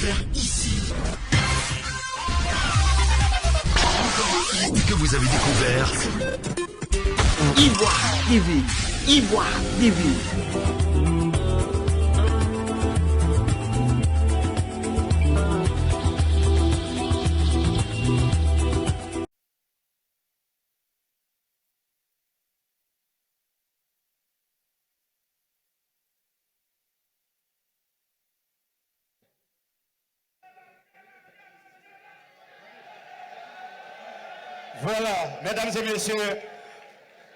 faire ici et que vous avez découvert Ivoire TV. Ivoire TV. Voilà, mesdames et messieurs,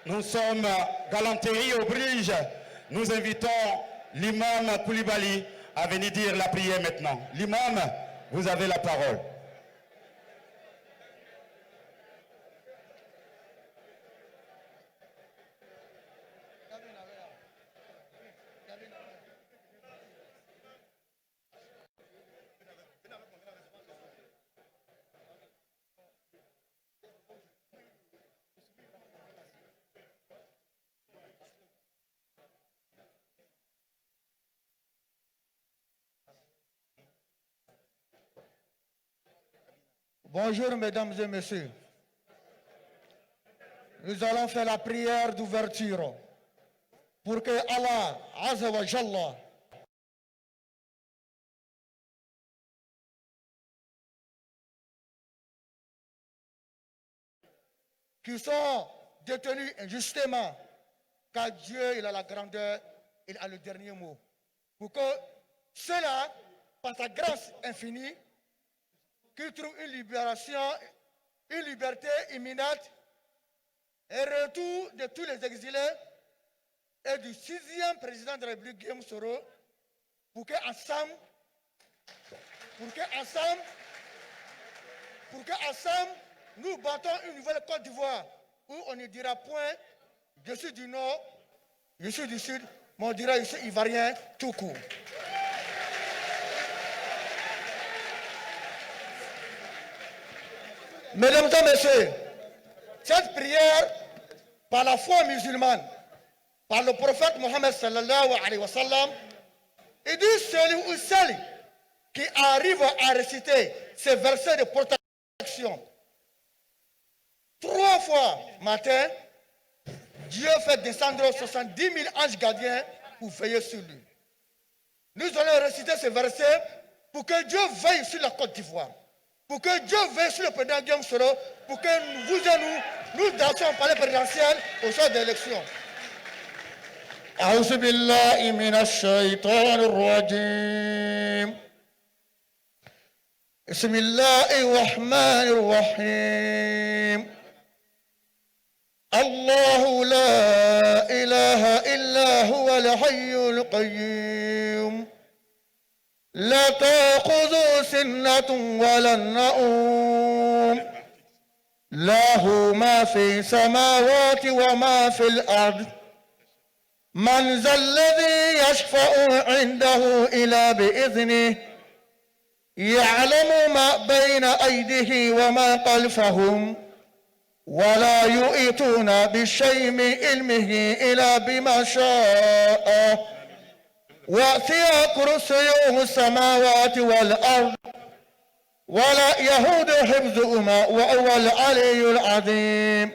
nous sommes galanterie oblige. Nous invitons l'imam Koulibaly à venir dire la prière maintenant. L'imam, vous avez la parole. Bonjour mesdames et messieurs. Nous allons faire la prière d'ouverture pour que Allah Azza wa Jalla qui sont détenus injustement, car Dieu il a la grandeur, il a le dernier mot. Pour que ceux-là, par sa grâce infinie, qu'ils trouvent une libération, une liberté imminente et retour de tous les exilés et du 6e président de la République, Guillaume Soro, pour qu'ensemble, nous battons une nouvelle Côte d'Ivoire où on ne dira point je suis du Nord, je suis du Sud, mais on dira je suis Ivoirien tout court. Mesdames et messieurs, cette prière, par la foi musulmane, par le prophète Mohammed sallallahu alayhi wa sallam, il dit celui ou celle qui arrive à réciter ces versets de protection 3 fois matin, Dieu fait descendre 70 000 anges gardiens pour veiller sur lui. Nous allons réciter ces versets pour que Dieu veille sur la Côte d'Ivoire, pour que Dieu veille sur le président Guillaume Soro, pour que vous et nous dansions au palais présidentiel au soir de l'élection. أعوذ بالله من الشيطان الرجيم بسم الله الرحمن الرحيم الله لا إله إلا هو الحي القيوم لا تأخذه سنة ولا نوم له ما في السماوات وما في الأرض من ذا الذي يشفع عنده إلا بإذنه يعلم ما بين أيديه وما خلفهم ولا يؤتون بشيء من علمه إلا بما شاء وسع كرسيه السماوات والأرض ولا يهود حفظهما وهو العلي العظيم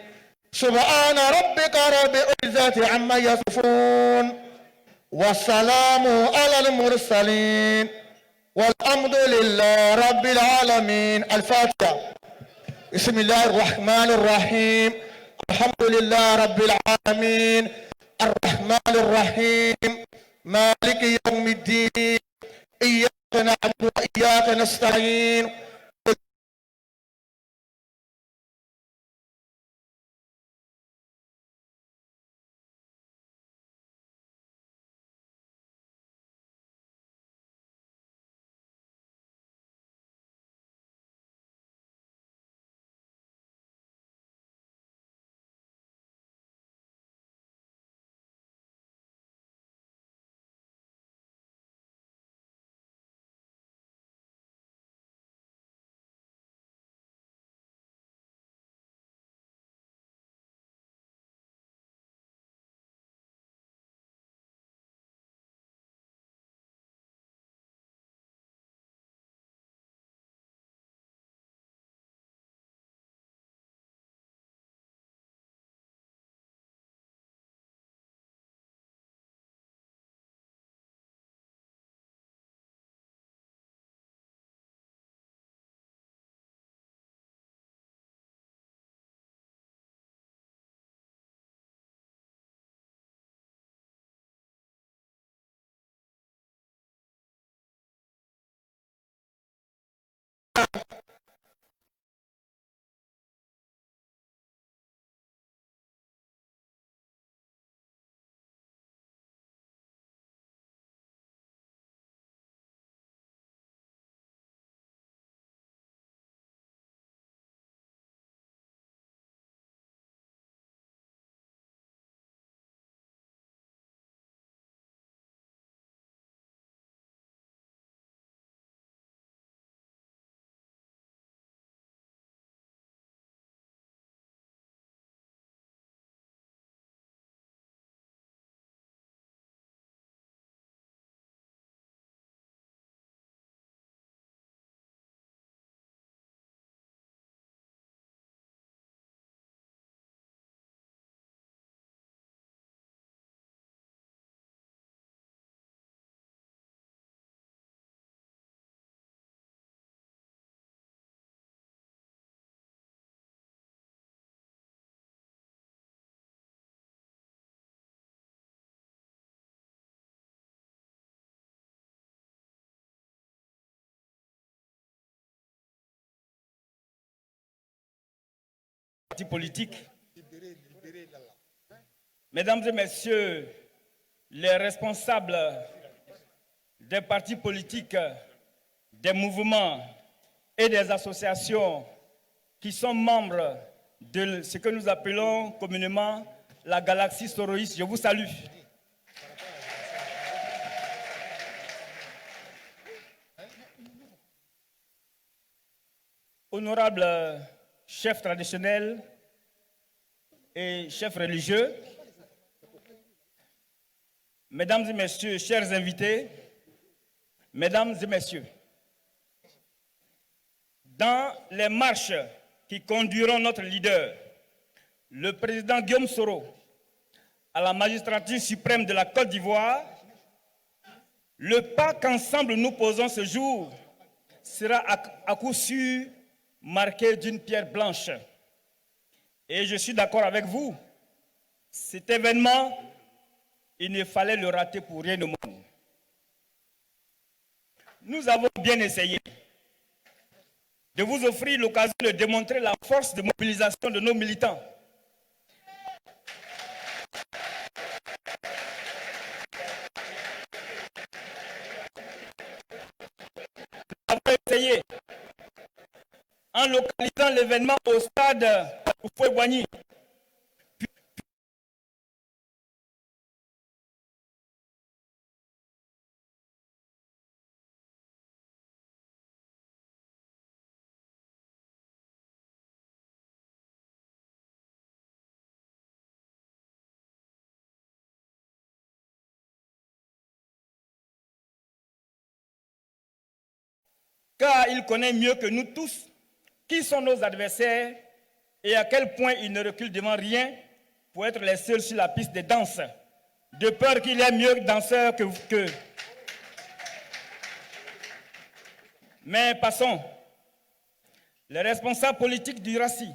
سبحان ربك رب العزة عما يصفون والسلام على المرسلين والحمد لله رب العالمين. الفاتحة. بسم الله الرحمن الرحيم الحمد لله رب العالمين الرحمن الرحيم مالك يوم الدين إياك نعبد وإياك نستعين partis politiques, mesdames et messieurs les responsables des partis politiques, des mouvements et des associations qui sont membres de ce que nous appelons communément la galaxie soroïste, je vous salue. Honorables chefs traditionnels et chefs religieux, mesdames et messieurs, chers invités, mesdames et messieurs, dans les marches qui conduiront notre leader, le président Guillaume Soro, à la magistrature suprême de la Côte d'Ivoire, le pas qu'ensemble nous posons ce jour sera à coup sûr marqué d'une pierre blanche. Et je suis d'accord avec vous, cet événement, il ne fallait le rater pour rien au monde. Nous avons bien essayé de vous offrir l'occasion de démontrer la force de mobilisation de nos militants. Nous avons essayé en localisant l'événement au stade Houphouët-Boigny. Car il connaît mieux que nous tous qui sont nos adversaires et à quel point ils ne reculent devant rien pour être les seuls sur la piste de danse, de peur qu'il y ait mieux danseurs que. Mais passons. Les responsables politiques du RACI,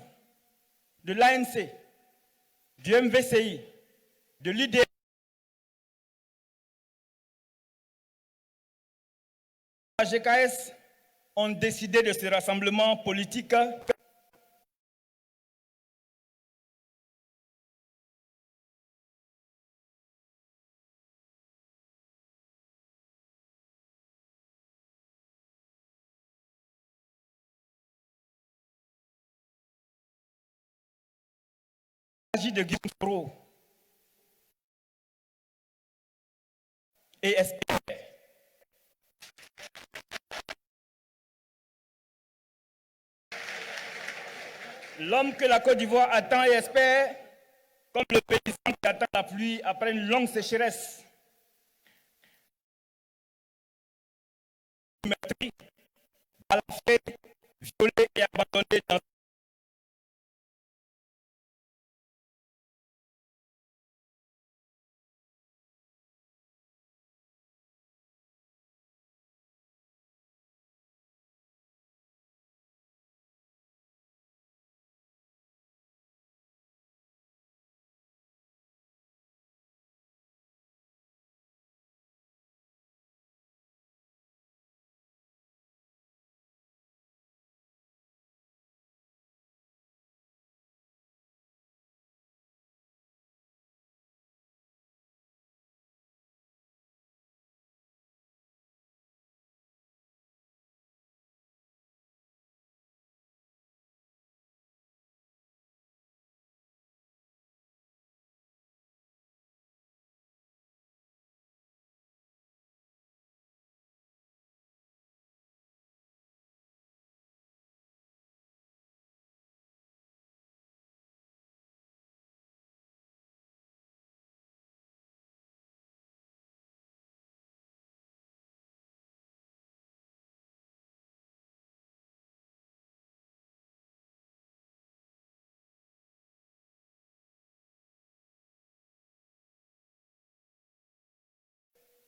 de l'ANC, du MVCI, de l'IDE, la GKS ont décidé de ce rassemblement politique de Guillaume Soro et espère. L'homme que la Côte d'Ivoire attend et espère, comme le paysan qui attend la pluie après une longue sécheresse. Meurtri, balafré, violé et abandonné dans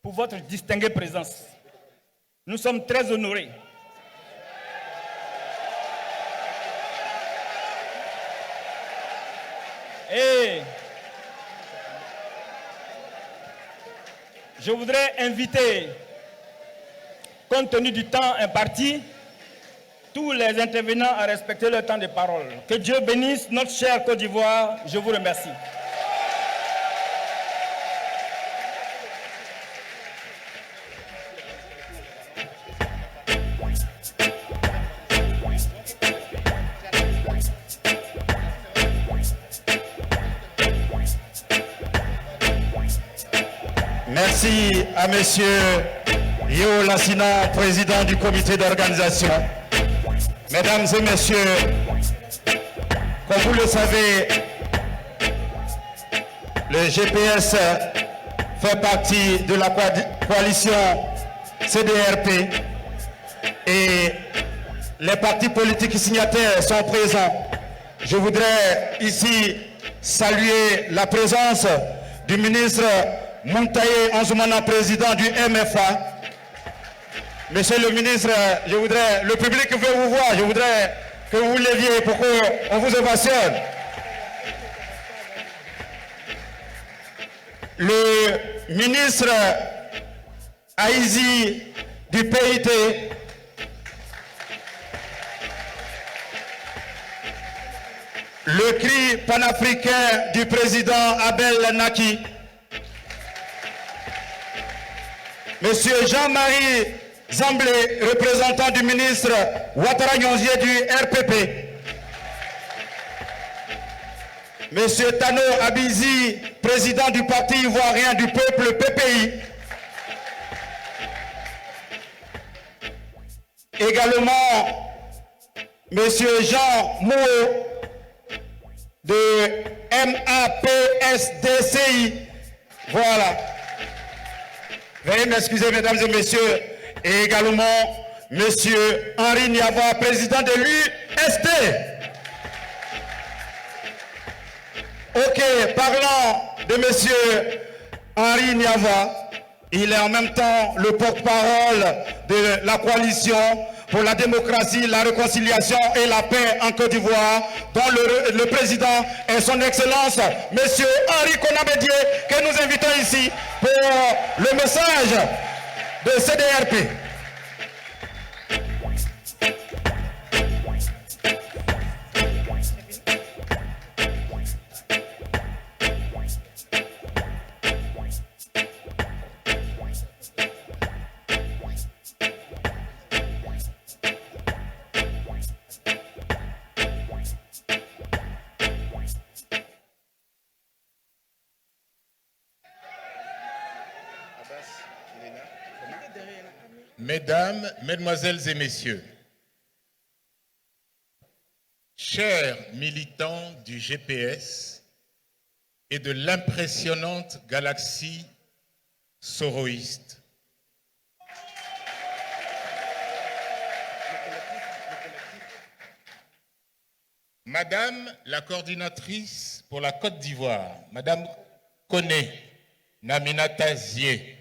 pour votre distinguée présence. Nous sommes très honorés. Et je voudrais inviter, compte tenu du temps imparti, tous les intervenants à respecter leur temps de parole. Que Dieu bénisse notre chère Côte d'Ivoire. Je vous remercie. Merci à Monsieur Yo Lassina, président du comité d'organisation. Mesdames et messieurs, comme vous le savez, le GPS fait partie de la coalition CDRP et les partis politiques signataires sont présents. Je voudrais ici saluer la présence du ministre Mountaye Anzoumana, président du MFA. Monsieur le ministre, le public veut vous voir, je voudrais que vous vous leviez pour qu'on vous ovationne. Le ministre Aïzi du PIT, le cri panafricain du président Abel Naki, Monsieur Jean-Marie Zamblé, représentant du ministre Ouattara Nyonzié du RPP, Monsieur Tano Abizi, président du Parti ivoirien du peuple PPI, également Monsieur Jean Mouo de MAPSDCI, voilà. Veuillez m'excuser, mesdames et messieurs, et également Monsieur Henri Niava, président de l'UST. Ok, parlant de Monsieur Henri Niava, il est en même temps le porte-parole de la coalition pour la démocratie, la réconciliation et la paix en Côte d'Ivoire, dont le président est son Excellence, Monsieur Henri Konabedié, que nous invitons ici pour le message de CDRP. Mesdames, Mesdemoiselles et Messieurs, chers militants du GPS et de l'impressionnante galaxie soroïste, Madame la coordinatrice pour la Côte d'Ivoire, Madame Koné Naminata Zié,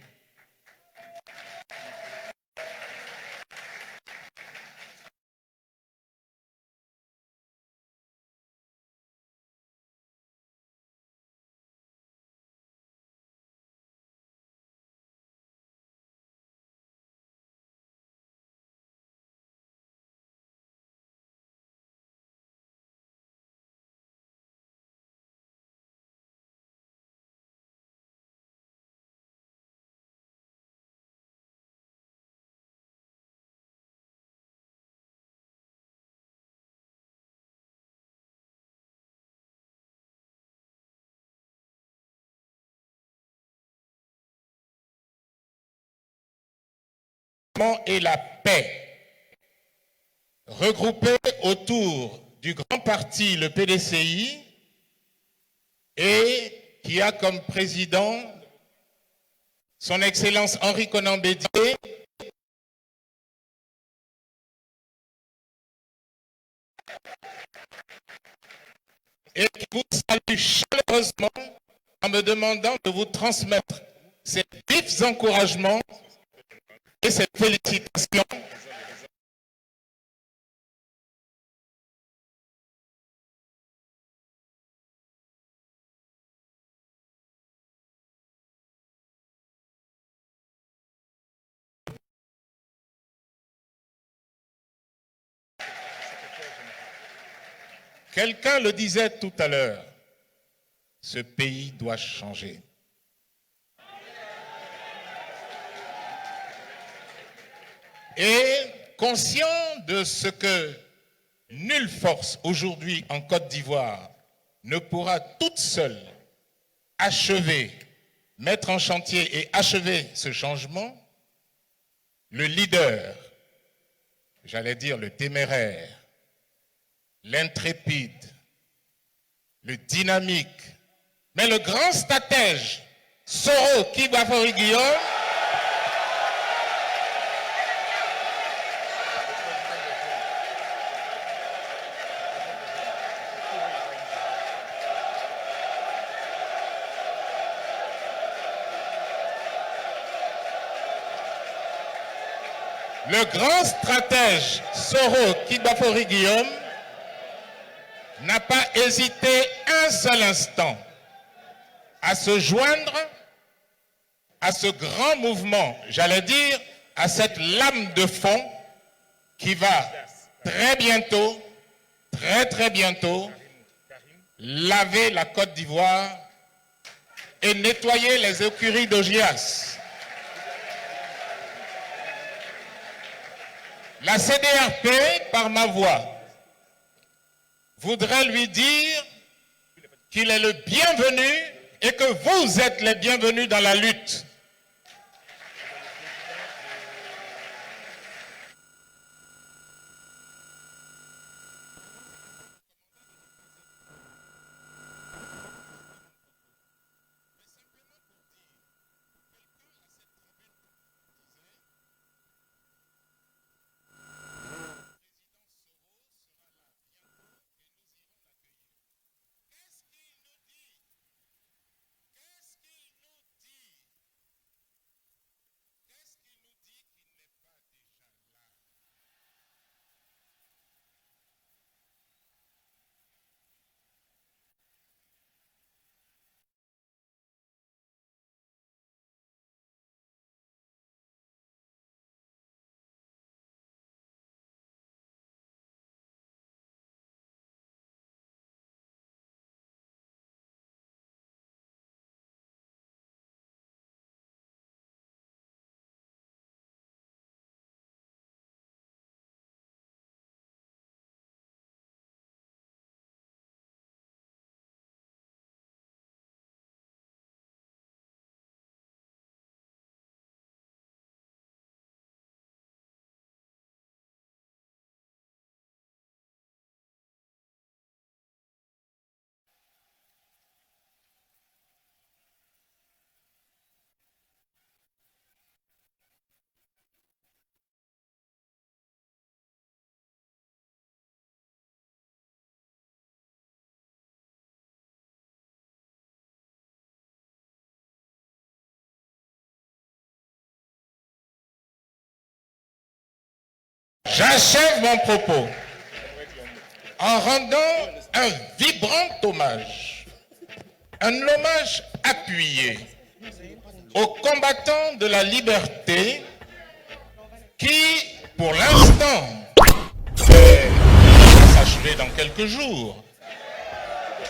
et la paix, regroupés autour du grand parti, le PDCI, et qui a comme président son Excellence Henri Konan Bédié, et qui vous salue chaleureusement en me demandant de vous transmettre ces vifs encouragements et cette félicitation Quelqu'un le disait tout à l'heure, ce pays doit changer. Et conscient de ce que nulle force aujourd'hui en Côte d'Ivoire ne pourra toute seule achever, mettre en chantier et achever ce changement, le leader, j'allais dire le téméraire, l'intrépide, le dynamique, mais le grand stratège, Soro Kibafori Guillaume, le grand stratège Soro Kibafori Guillaume n'a pas hésité un seul instant à se joindre à ce grand mouvement, j'allais dire, à cette lame de fond qui va très bientôt, très bientôt, laver la Côte d'Ivoire et nettoyer les écuries d'Ogias. La CDRP, par ma voix, voudrait lui dire qu'il est le bienvenu et que vous êtes les bienvenus dans la lutte. J'achève mon propos en rendant un vibrant hommage, un hommage appuyé aux combattants de la liberté qui, pour l'instant, va s'achever dans quelques jours.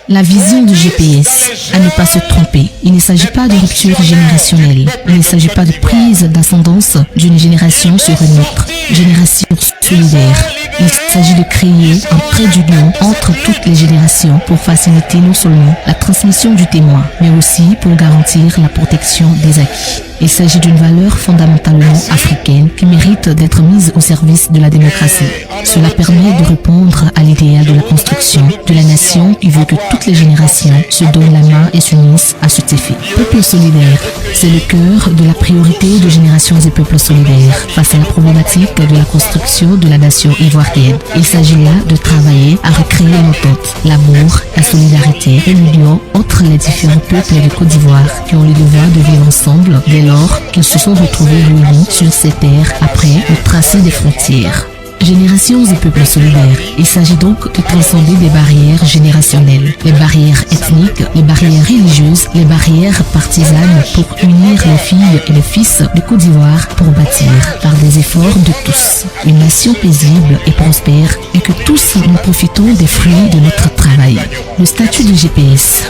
La vision du GPS, à ne pas se tromper. Il ne s'agit pas de rupture générationnelle. Il ne s'agit pas de prise d'ascendance d'une génération sur une autre. Génération solidaire. Il s'agit de créer un trait d'union entre toutes les générations pour faciliter non seulement la transmission du témoin, mais aussi pour garantir la protection des acquis. Il s'agit d'une valeur fondamentalement africaine qui mérite d'être mise au service de la démocratie. Cela permet de répondre à l'idéal de la construction de la nation qui veut que toutes les générations se donnent la main et s'unissent à cet effet. Peuple solidaire, c'est le cœur de la priorité de Générations et Peuples solidaires face à la problématique de la construction de la nation ivoirienne. Il s'agit là de travailler à recréer l'entente, l'amour, la solidarité et l'union entre les différents peuples de Côte d'Ivoire qui ont le devoir de vivre ensemble dès lors qu'ils se sont retrouvés réunis sur ces terres après le tracé des frontières. Générations et peuples solidaires. Il s'agit donc de transcender des barrières générationnelles, les barrières ethniques, les barrières religieuses, les barrières partisanes pour unir les filles et les fils de Côte d'Ivoire pour bâtir, par des efforts de tous, une nation paisible et prospère et que tous nous profitons des fruits de notre travail. Le statut du GPS.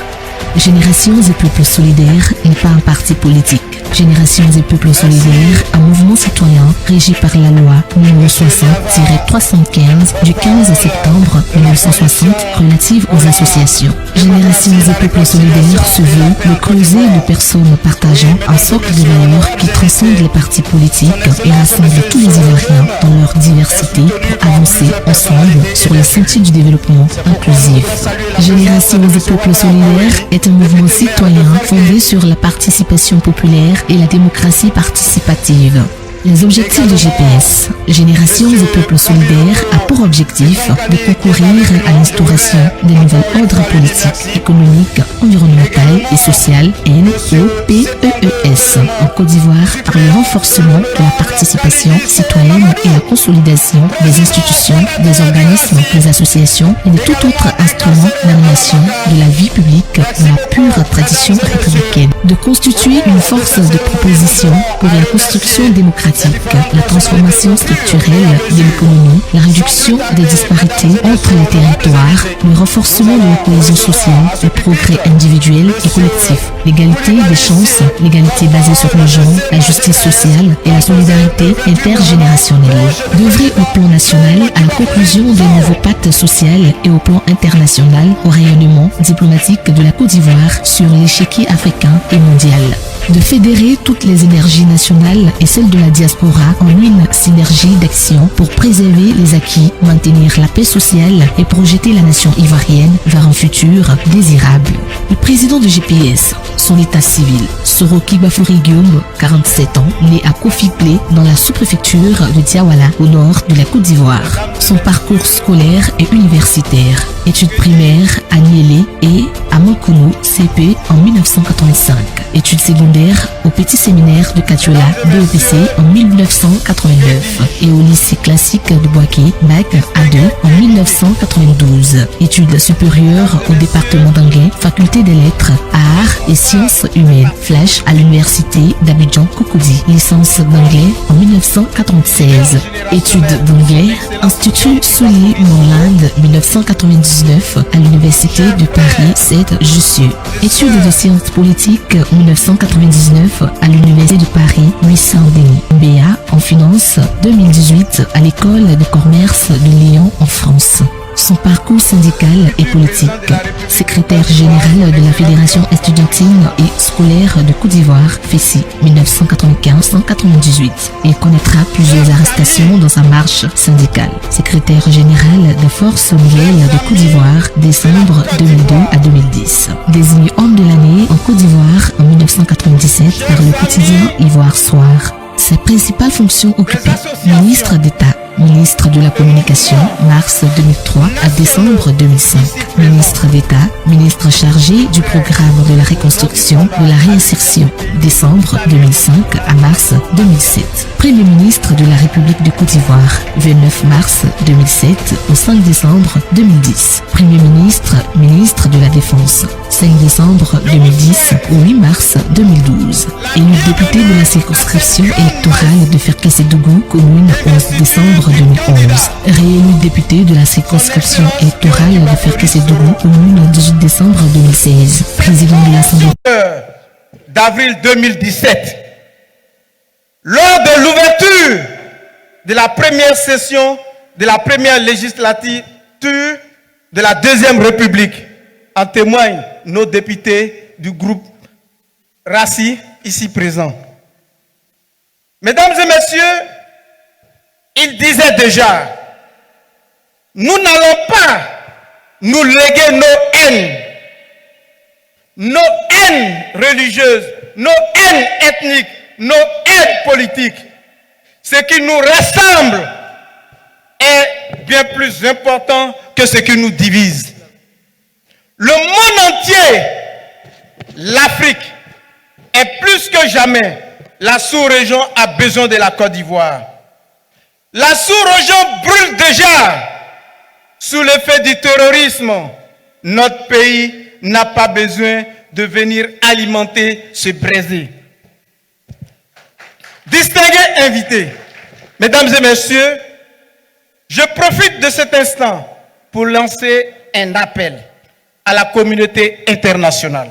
Générations et peuples solidaires n'est pas un parti politique. Générations et peuples solidaires, un mouvement citoyen régi par la loi numéro 60-315 du 15 septembre 1960 relative aux associations. Générations et peuples solidaires se veut le creuset de personnes partageant un socle de valeurs qui transcende les partis politiques et rassemble tous les Ivoiriens dans leur diversité pour avancer ensemble sur les sentiers du développement inclusif. Générations et peuples solidaires est un mouvement citoyen fondé sur la participation populaire et la démocratie participative. Les objectifs de GPS, Générations et peuples solidaires, a pour objectif de concourir à l'instauration des nouveaux ordres politiques, économiques, environnementaux et sociaux NOPEES en Côte d'Ivoire par le renforcement de la participation citoyenne et la consolidation des institutions, des organismes, des associations et de tout autre instrument d'animation de la vie publique dans la pure tradition républicaine. De constituer une force de proposition pour la construction démocratique, la transformation structurelle de l'économie, la réduction des disparités entre les territoires, le renforcement de la cohésion sociale, le progrès individuel et collectif, l'égalité des chances, l'égalité basée sur le genre, la justice sociale et la solidarité intergénérationnelle. D'œuvrer au plan national à la conclusion des nouveaux pactes sociaux et au plan international au rayonnement diplomatique de la Côte d'Ivoire sur l'échiquier africain et mondial. De fédérer toutes les énergies nationales et celles de la diaspora en une synergie d'action pour préserver les acquis, maintenir la paix sociale et projeter la nation ivoirienne vers un futur désirable. Le président de GPS, son état civil, Soroki Bafori Guillaume, 47 ans, né à Kofi-Plé dans la sous-préfecture de Diawala au nord de la Côte d'Ivoire. Son parcours scolaire et universitaire, études primaires à Niélé et à Mankono, CP en 1985. Études secondaires au petit séminaire de Katiola, BEPC en 1989 et au lycée classique de Boaké, bac A2 en 1992. Études supérieures au département d'anglais, faculté des lettres, arts et sciences humaines, flash à l'université d'Abidjan Cocody, licence d'anglais en 1996. Études d'anglais, Institut Sully Moreland 1999 à l'université de Paris 7 Jussieu. Études de sciences politiques 1999 à l'université de Paris 800 BA en finance 2018 à l'école de commerce de Lyon en France. Son parcours syndical et politique. Secrétaire général de la Fédération estudiantine et scolaire de Côte d'Ivoire, FESI, 1995-98. Il connaîtra plusieurs arrestations dans sa marche syndicale. Secrétaire général des Forces nouvelles de Côte d'Ivoire, décembre 2002 à 2010. Désigné homme de l'année en Côte d'Ivoire en 1997 par le quotidien Ivoire Soir. Ses principales fonctions occupées. Ministre d'État, ministre de la Communication, mars 2003 à décembre 2005. Ministre d'État, ministre chargé du programme de la reconstruction, de la réinsertion, décembre 2005 à mars 2007. Premier ministre de la République de Côte d'Ivoire, 29 mars 2007 au 5 décembre 2010. Premier ministre, ministre de la Défense, 5 décembre 2010 au 8 mars 2012. Élu député de la circonscription électorale de Ferkessédougou, commune 11 décembre 2011. Réélu député de la circonscription électorale de Ferkessédougou, commune 18 décembre 2016. Président de l'Assemblée d'avril 2017. Lors de l'ouverture de la première session de la première législature de la Deuxième République, en témoignent nos députés du groupe RACI ici présents. Mesdames et messieurs, il disait déjà, nous n'allons pas nous léguer nos haines religieuses, nos haines ethniques, nos haines politiques. Ce qui nous rassemble est bien plus important que ce qui nous divise. Le monde entier, l'Afrique, et plus que jamais, la sous-région a besoin de la Côte d'Ivoire. La sous-région brûle déjà sous l'effet du terrorisme. Notre pays n'a pas besoin de venir alimenter ce brésil. Distingués invités, mesdames et messieurs, je profite de cet instant pour lancer un appel à la communauté internationale.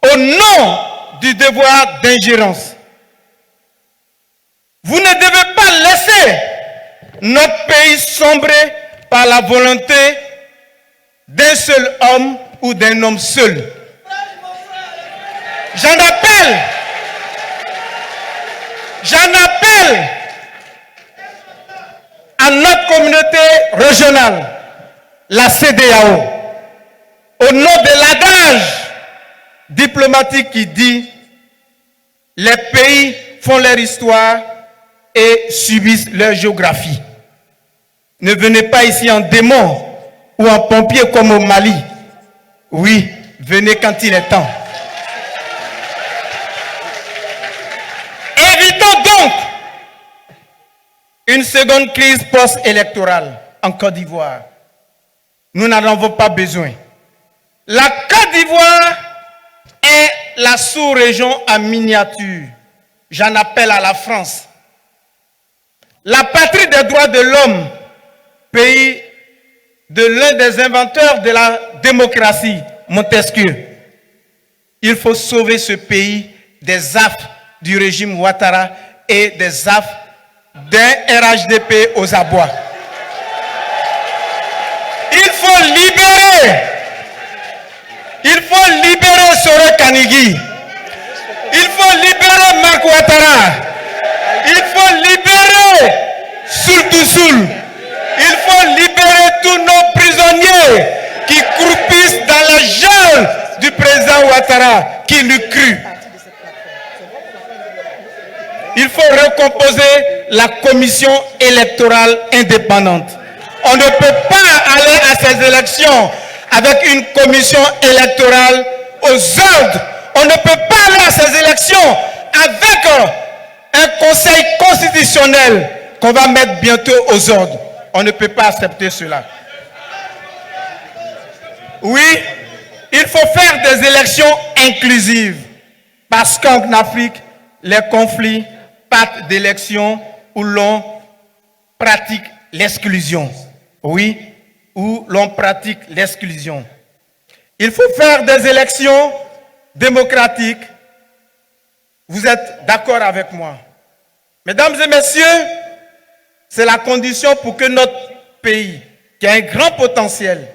Au nom du devoir d'ingérence, vous ne devez pas laisser notre pays sombrer par la volonté d'un seul homme ou d'un homme seul. J'en appelle à notre communauté régionale, la CEDEAO, au nom de l'adage diplomatique qui dit « Les pays font leur histoire et subissent leur géographie. Ne venez pas ici en démon ou en pompier comme au Mali. Oui, venez quand il est temps. » Évitons donc une seconde crise post-électorale en Côte d'Ivoire. Nous n'en avons pas besoin. La Côte d'Ivoire est la sous-région en miniature. J'en appelle à la France. La patrie des droits de l'homme, pays de l'un des inventeurs de la démocratie, Montesquieu. Il faut sauver ce pays des affres du régime Ouattara et des affres d'un RHDP aux abois. Il faut libérer Soro Kanigui. Il faut libérer Marc Ouattara. Il faut libérer Soul. Il faut libérer tous nos prisonniers qui croupissent dans la geôle du président Ouattara qui l'eût cru. Il faut recomposer la commission électorale indépendante. On ne peut pas aller à ces élections avec une commission électorale aux ordres. On ne peut pas aller à ces élections avec un conseil constitutionnel qu'on va mettre bientôt aux ordres. On ne peut pas accepter cela. Oui, il faut faire des élections inclusives. Parce qu'en Afrique, les conflits partent d'élections où l'on pratique l'exclusion. Oui, où l'on pratique l'exclusion. Il faut faire des élections démocratiques. Vous êtes d'accord avec moi? Mesdames et messieurs, c'est la condition pour que notre pays, qui a un grand potentiel,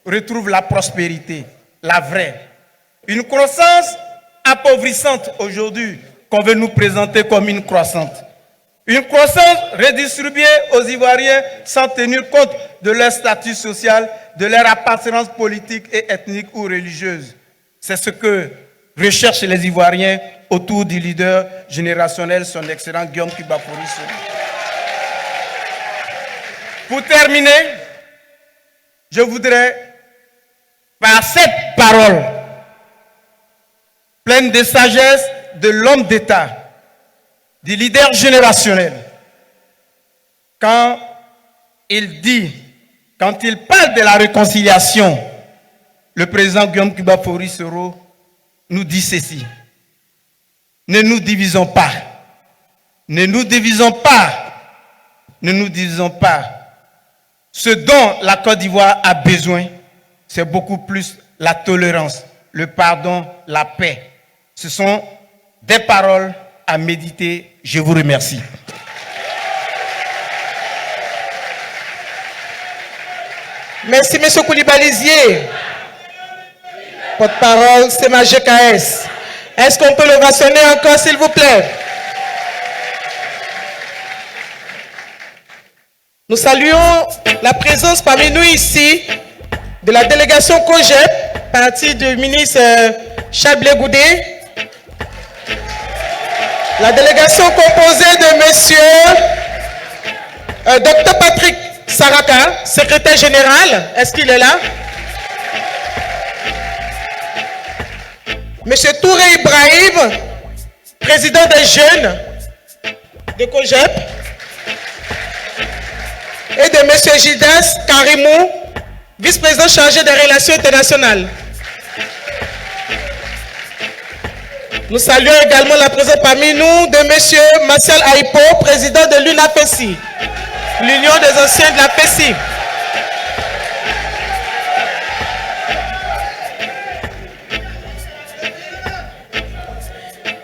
retrouve la prospérité, la vraie. Une croissance appauvrissante aujourd'hui qu'on veut nous présenter comme une croissante. Une croissance redistribuée aux Ivoiriens sans tenir compte de leur statut social, de leur appartenance politique et ethnique ou religieuse. C'est ce que recherchent les Ivoiriens autour du leader générationnel, son excellent Guillaume Kibafori. Pour terminer, je voudrais, par cette parole pleine de sagesse de l'homme d'État, du leader générationnel, quand il parle de la réconciliation, le président Guillaume Kibafori Soro nous dit ceci: ne nous divisons pas, ne nous divisons pas, ne nous divisons pas. Ce dont la Côte d'Ivoire a besoin, c'est beaucoup plus la tolérance, le pardon, la paix. Ce sont des paroles à méditer. Je vous remercie. Merci, M. Koulibaly. Porte-parole, c'est ma GKS. Est-ce qu'on peut le vationner encore, s'il vous plaît? Nous saluons la présence parmi nous ici de la délégation COGEP, partie du ministre Chablé Goudé. La délégation composée de monsieur Dr Patrick Saraka, secrétaire général. Est-ce qu'il est là? Monsieur Touré Ibrahim, président des jeunes de COGEP. M. Gildas Karimou, vice-président chargé des relations internationales. Nous saluons également la présence parmi nous de M. Martial Aipo, président de l'UNAPECI, l'Union des anciens de la PECI.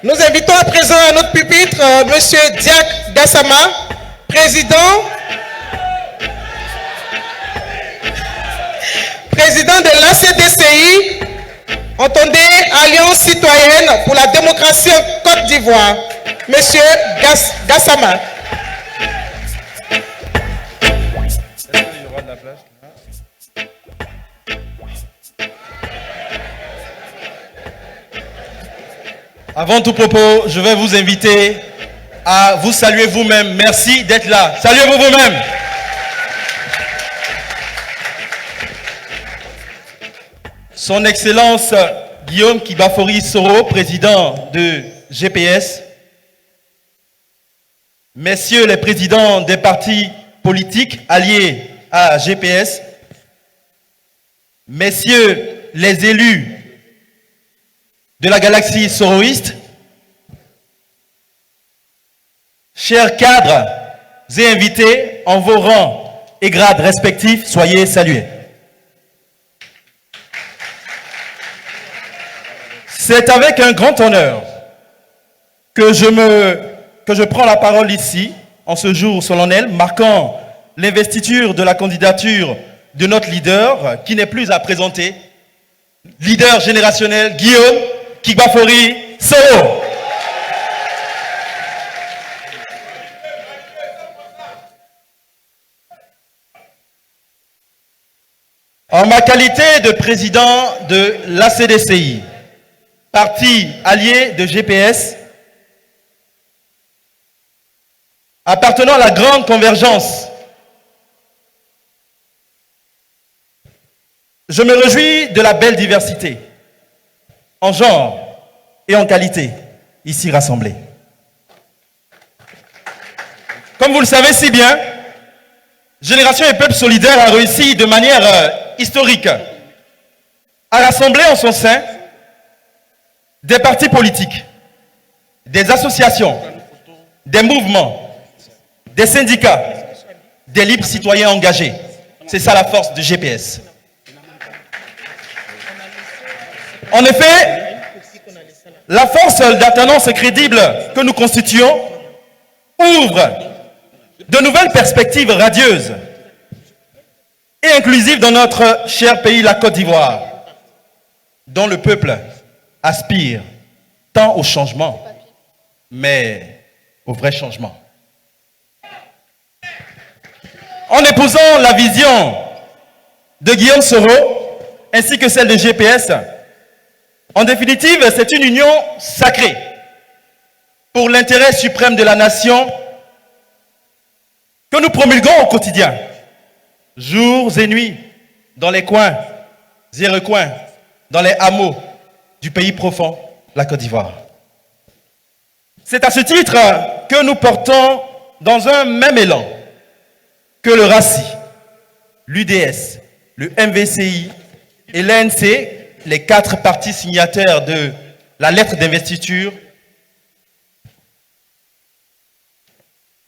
Nous invitons à présent à notre pupitre M. Diak Gassama, président de l'ACDCI, entendez, Alliance citoyenne pour la démocratie en Côte d'Ivoire, M. Gassama. Avant tout propos, je vais vous inviter à vous saluer vous-même. Merci d'être là. Saluez-vous vous-même. Son Excellence Guillaume Kibafori Soro, président de GPS. Messieurs les présidents des partis politiques alliés à GPS. Messieurs les élus de la galaxie soroïste, chers cadres et invités en vos rangs et grades respectifs, soyez salués. C'est avec un grand honneur que je prends la parole ici, en ce jour solennel, marquant l'investiture de la candidature de notre leader, qui n'est plus à présenter, leader générationnel Guillaume Kibafori Soro. En ma qualité de président de l'ACDCI, parti allié de GPS, appartenant à la grande convergence, je me réjouis de la belle diversité en genre et en qualité ici rassemblés. Comme vous le savez si bien, Génération et Peuple Solidaire a réussi de manière historique à rassembler en son sein des partis politiques, des associations, des mouvements, des syndicats, des libres citoyens engagés. C'est ça la force de GPS. En effet, la force d'alternance crédible que nous constituons ouvre de nouvelles perspectives radieuses et inclusives dans notre cher pays, la Côte d'Ivoire, dont le peuple aspire tant au changement, mais au vrai changement. En épousant la vision de Guillaume Soro ainsi que celle de GPS, en définitive, c'est une union sacrée pour l'intérêt suprême de la nation que nous promulguons au quotidien, jours et nuits, dans les coins et recoins, dans les hameaux du pays profond, la Côte d'Ivoire. C'est à ce titre que nous portons dans un même élan que le RACI, l'UDS, le MVCI et l'ANC, les 4 partis signataires de la lettre d'investiture,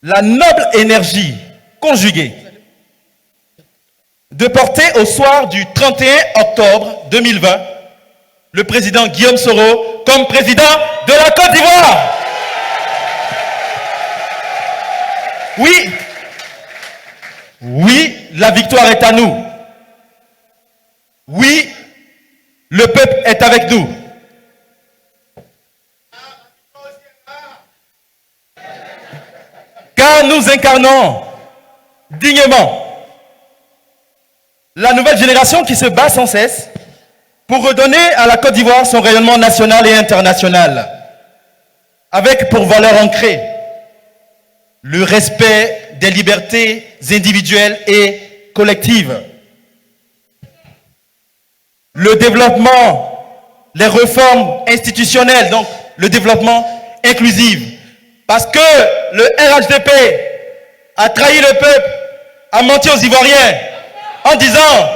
la noble énergie conjuguée de porter au soir du 31 octobre 2020 le président Guillaume Soro comme président de la Côte d'Ivoire. Oui, la victoire est à nous. Oui, le peuple est avec nous. Car nous incarnons dignement la nouvelle génération qui se bat sans cesse pour redonner à la Côte d'Ivoire son rayonnement national et international, avec pour valeur ancrée le respect des libertés individuelles et collectives, le développement, les réformes institutionnelles, donc le développement inclusif. Parce que le RHDP a trahi le peuple a menti aux Ivoiriens en disant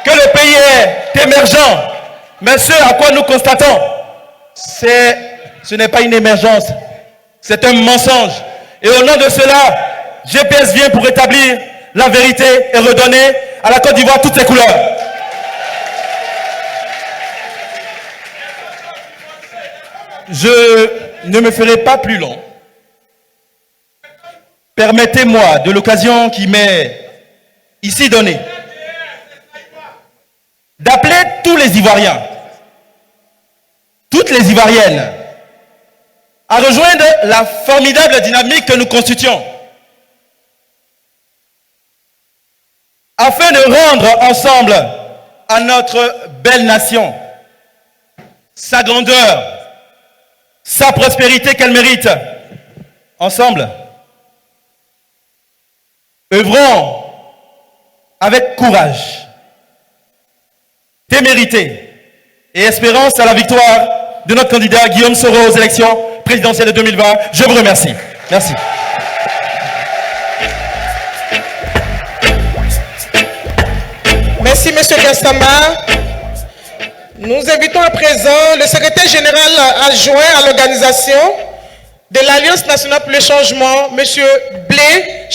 que le pays est émergent. Mais ce à quoi nous constatons, ce n'est pas une émergence, c'est un mensonge. Et au nom de cela, GPS vient pour établir la vérité et redonner à la Côte d'Ivoire toutes ses couleurs. Je ne me ferai pas plus long. Permettez-moi, de l'occasion qui m'est ici donnée, d'appeler tous les Ivoiriens, toutes les Ivoiriennes, à rejoindre la formidable dynamique que nous constituons, afin de rendre ensemble à notre belle nation sa grandeur, sa prospérité qu'elle mérite. Ensemble, œuvrons avec courage, témérité et espérance à la victoire de notre candidat Guillaume Soro aux élections présidentielles de 2020. Je vous remercie. Merci. Merci, M. Gastama. Nous invitons à présent le secrétaire général adjoint à l'organisation de l'Alliance nationale pour le changement, M. Blé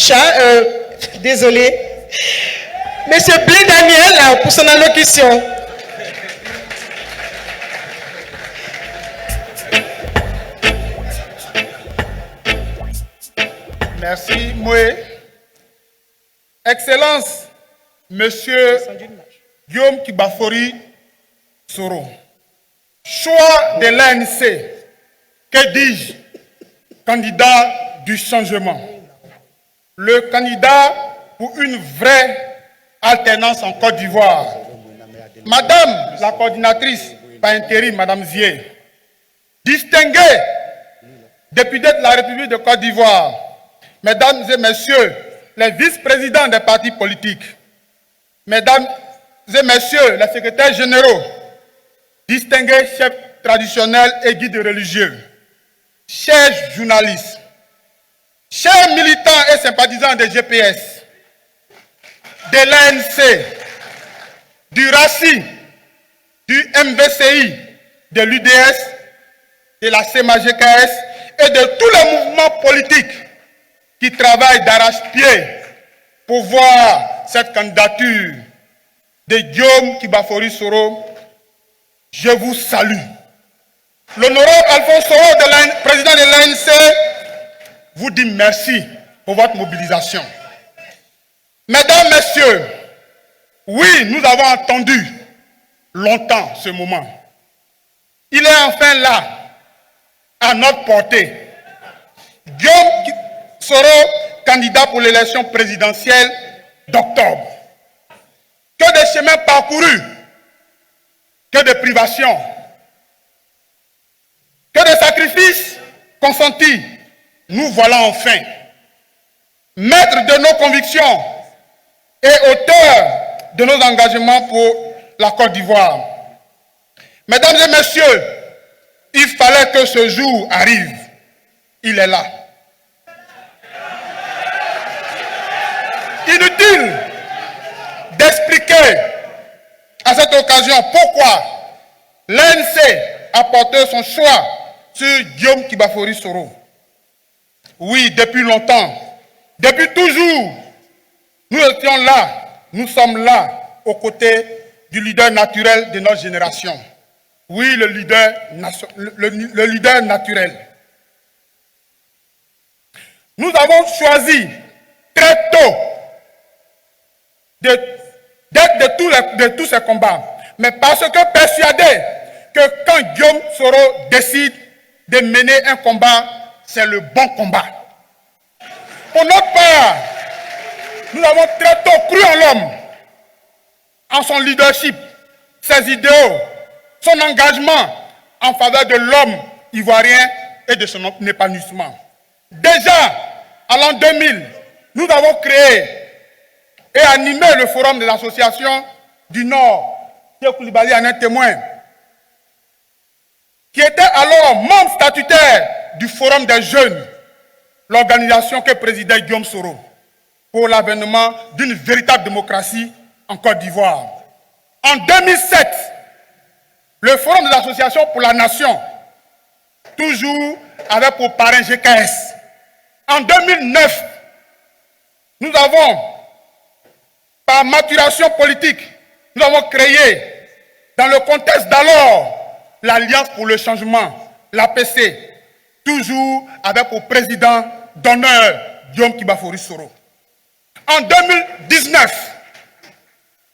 désolé, M. Blé Daniel, pour son allocution. Merci, Moué. Excellence, Monsieur Guillaume Kibafori Soro. Choix de l'ANC, que dis-je, candidat du changement. Le candidat pour une vraie alternance en Côte d'Ivoire. Madame la coordinatrice par intérim, Madame Zier, distinguée députée de la République de Côte d'Ivoire, Mesdames et Messieurs les vice-présidents des partis politiques, Mesdames et Messieurs les secrétaires généraux, distingués chefs traditionnels et guides religieux, chers journalistes, chers militants et sympathisants des GPS, de l'ANC, du RACI, du MVCI, de l'UDS, de la CMAGKS et de tous les mouvements politiques qui travaillent d'arrache-pied pour voir cette candidature de Guillaume Kibafori Soro. Je vous salue. L'honorable Alphonse Soro, président de l'ANC, vous dit merci pour votre mobilisation. Mesdames, Messieurs, oui, nous avons attendu longtemps ce moment. Il est enfin là, à notre portée. Guillaume Soro, candidat pour l'élection présidentielle d'octobre. Que de chemins parcourus, que de privations, que de sacrifices consentis, nous voilà enfin, maîtres de nos convictions et auteurs de nos engagements pour la Côte d'Ivoire. Mesdames et Messieurs, il fallait que ce jour arrive. Il est là. Inutile d'expliquer à cette occasion pourquoi l'ANC a porté son choix sur Guillaume Kibafori Soro. Oui, depuis longtemps, depuis toujours, nous étions là, nous sommes là, aux côtés du leader naturel de notre génération. Oui, le leader naturel. Nous avons choisi très tôt d'être de tous ces combats, mais parce que persuadé que quand Guillaume Soro décide de mener un combat, c'est le bon combat. Pour notre part, nous avons très tôt cru en l'homme, en son leadership, ses idéaux, son engagement en faveur de l'homme ivoirien et de son épanouissement. Déjà, en l'an 2000, nous avons créé et animé le forum de l'association du Nord, Pierre Koulibaly en est témoin, qui était alors membre statutaire du forum des jeunes, l'organisation que présidait Guillaume Soro, pour l'avènement d'une véritable démocratie en Côte d'Ivoire. En 2007, le Forum des associations pour la nation, toujours avec pour parrain GKS. En 2009, nous avons, par maturation politique, nous avons créé, dans le contexte d'alors, l'Alliance pour le changement, l'APC, toujours avec pour président d'honneur Guillaume Kibafori Soro. En 2019,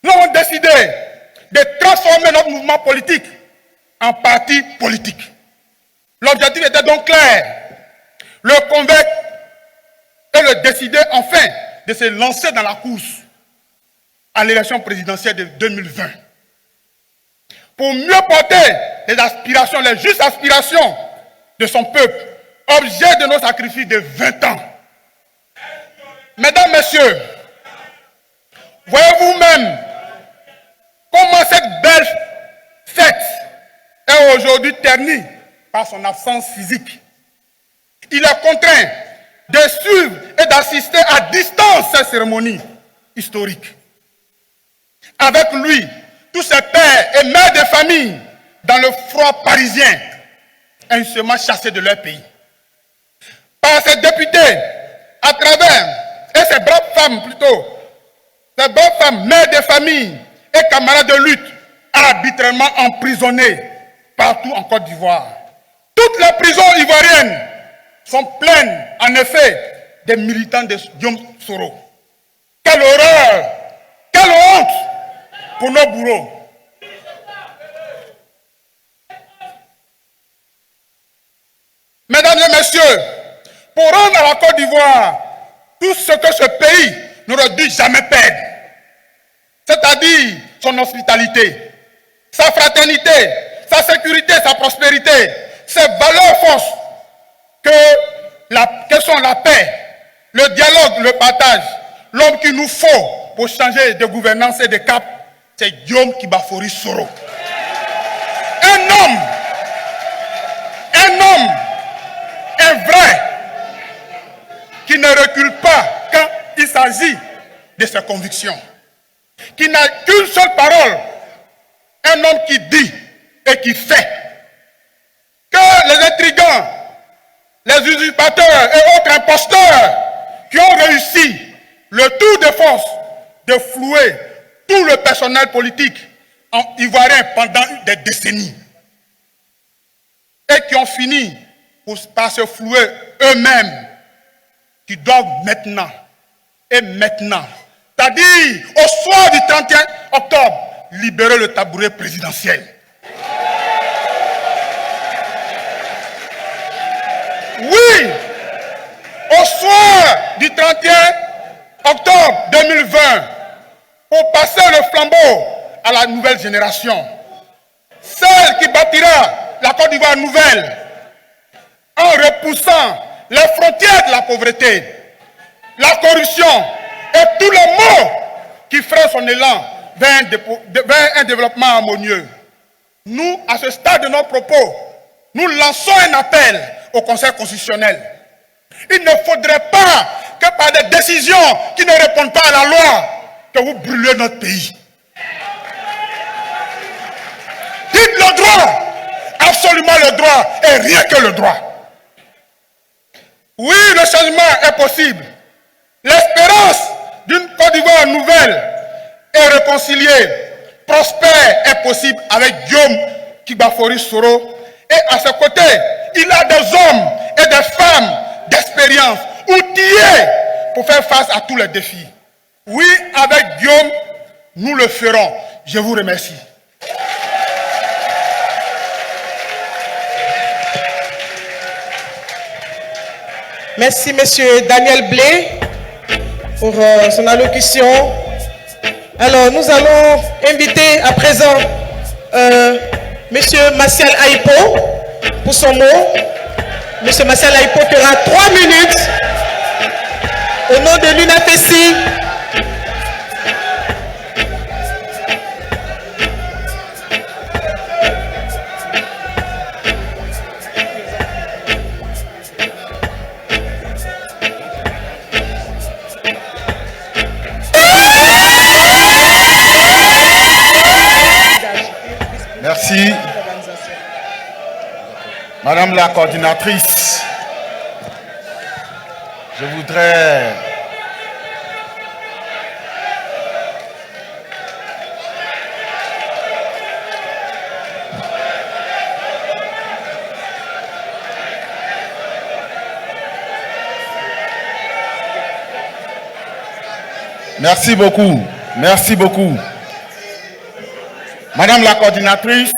nous avons décidé de transformer notre mouvement politique en parti politique. L'objectif était donc clair, le convaincre et le décider enfin de se lancer dans la course à l'élection présidentielle de 2020. Pour mieux porter les aspirations, les justes aspirations de son peuple, objet de nos sacrifices de 20 ans. Mesdames, Messieurs, voyez vous-même comment cette belle fête est aujourd'hui ternie par son absence physique. Il est contraint de suivre et d'assister à distance cette cérémonie historique. Avec lui, tous ses pères et mères de famille dans le froid parisien, injustement chassés de leur pays. Par ses députés, à travers, et ses braves femmes plutôt, ces braves femmes, mères de famille et camarades de lutte, arbitrairement emprisonnés partout en Côte d'Ivoire. Toutes les prisons ivoiriennes sont pleines, en effet, des militants de Guillaume Soro. Quelle horreur! Quelle honte pour nos bourreaux! Mesdames et messieurs, pour rendre à la Côte d'Ivoire tout ce que ce pays n'aurait dû jamais perdre, c'est-à-dire son hospitalité, sa fraternité, sa sécurité, sa prospérité, ses valeurs forces que sont la paix, le dialogue, le partage, l'homme qu'il nous faut pour changer de gouvernance et de cap, c'est Guillaume Kibafori Soro. Un vrai, qui ne recule pas quand il s'agit de ses convictions, qui n'a qu'une seule parole, un homme qui dit et qui fait. Que les intrigants, les usurpateurs et autres imposteurs qui ont réussi le tour de force de flouer tout le personnel politique ivoirien pendant des décennies et qui ont fini par se flouer eux-mêmes, qui doivent maintenant, c'est-à-dire au soir du 31 octobre, libérer le tabouret présidentiel. Oui, au soir du 31 octobre 2020, pour passer le flambeau à la nouvelle génération, celle qui bâtira la Côte d'Ivoire nouvelle, en repoussant les frontières de la pauvreté, la corruption et tous les maux qui freinent son élan vers un développement harmonieux. Nous, à ce stade de nos propos, nous lançons un appel au Conseil constitutionnel. Il ne faudrait pas que par des décisions qui ne répondent pas à la loi, que vous brûlez notre pays. Dites le droit, absolument le droit, et rien que le droit. Oui, le changement est possible. L'espérance d'une Côte d'Ivoire nouvelle et réconciliée, prospère, est possible avec Guillaume Kibafori Soro. Et à ses côtés, il a des hommes et des femmes d'expérience, outillés pour faire face à tous les défis. Oui, avec Guillaume, nous le ferons. Je vous remercie. Merci, monsieur Daniel Blé, pour son allocution. Alors, nous allons inviter à présent monsieur Martial Aipo pour son mot. Monsieur Martial Aipo qui aura 3 minutes au nom de l'UNAFESI. Madame la coordinatrice, je voudrais Merci beaucoup. Merci beaucoup. Madame la coordinatrice,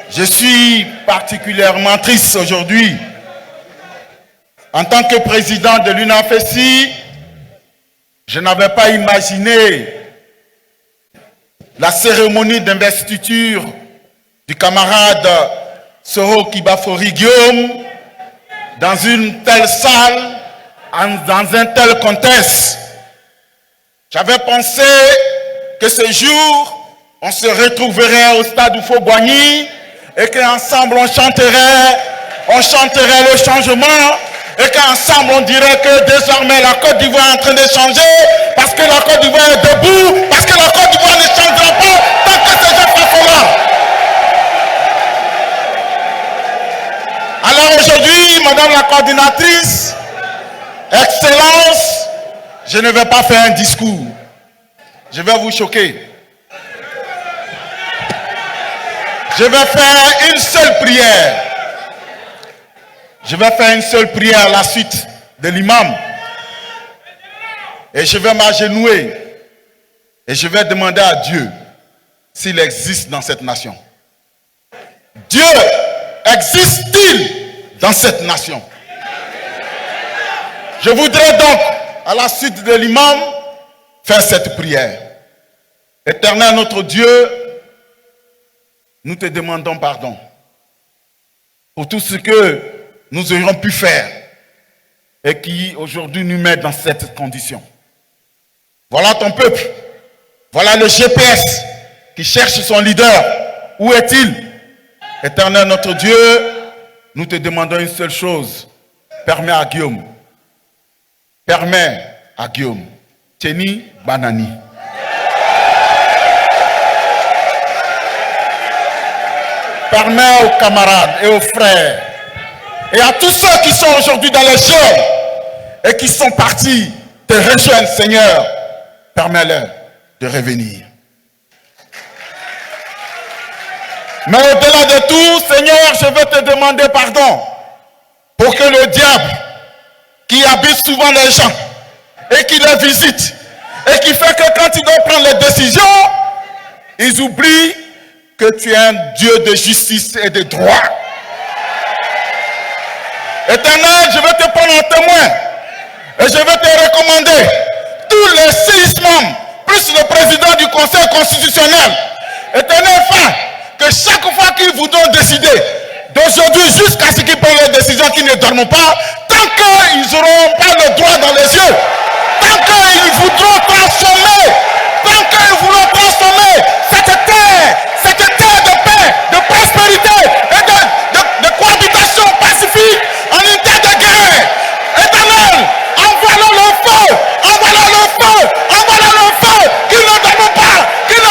je suis particulièrement triste aujourd'hui. En tant que président de l'UNAFESI, je n'avais pas imaginé la cérémonie d'investiture du camarade Soro Kibafori Guillaume dans une telle salle, dans un tel contexte. J'avais pensé que ce jour, on se retrouverait au stade Oufo-Boigny et qu'ensemble on chanterait le changement et qu'ensemble on dirait que désormais la Côte d'Ivoire est en train de changer parce que la Côte d'Ivoire est debout, parce que la Côte d'Ivoire ne changera pas tant que ces gens sont là. Alors aujourd'hui, Madame la coordinatrice, Excellence, je ne vais pas faire un discours. Je vais vous choquer. Je vais faire une seule prière. Je vais faire une seule prière à la suite de l'imam. Et je vais m'agenouiller. Et je vais demander à Dieu s'il existe dans cette nation. Dieu existe-t-il dans cette nation? Je voudrais donc, à la suite de l'imam, faire cette prière. Éternel notre Dieu, nous te demandons pardon pour tout ce que nous aurions pu faire et qui aujourd'hui nous met dans cette condition. Voilà ton peuple, voilà le GPS qui cherche son leader. Où est-il? Éternel notre Dieu, nous te demandons une seule chose. Permets à Guillaume, Teni Banani. Permets aux camarades et aux frères et à tous ceux qui sont aujourd'hui dans les jeunes et qui sont partis te rejoindre, Seigneur, permets-leur de revenir. Mais au-delà de tout, Seigneur, je veux te demander pardon pour que le diable qui habite souvent les gens et qui les visite et qui fait que quand ils doivent prendre les décisions, ils oublient que tu es un Dieu de justice et de droit. Éternel, je veux te prendre en témoin et je veux te recommander tous les 6 membres, plus le président du Conseil constitutionnel. Éternel, que chaque fois qu'ils voudront décider, d'aujourd'hui jusqu'à ce qu'ils prennent les décisions, qu'ils ne dorment pas, tant qu'ils n'auront pas le droit dans les yeux, tant qu'ils voudront transformer cette terre de paix, de prospérité et de cohabitation pacifique en une terre de guerre. Éternel, envoie-leur le feu, qu'ils ne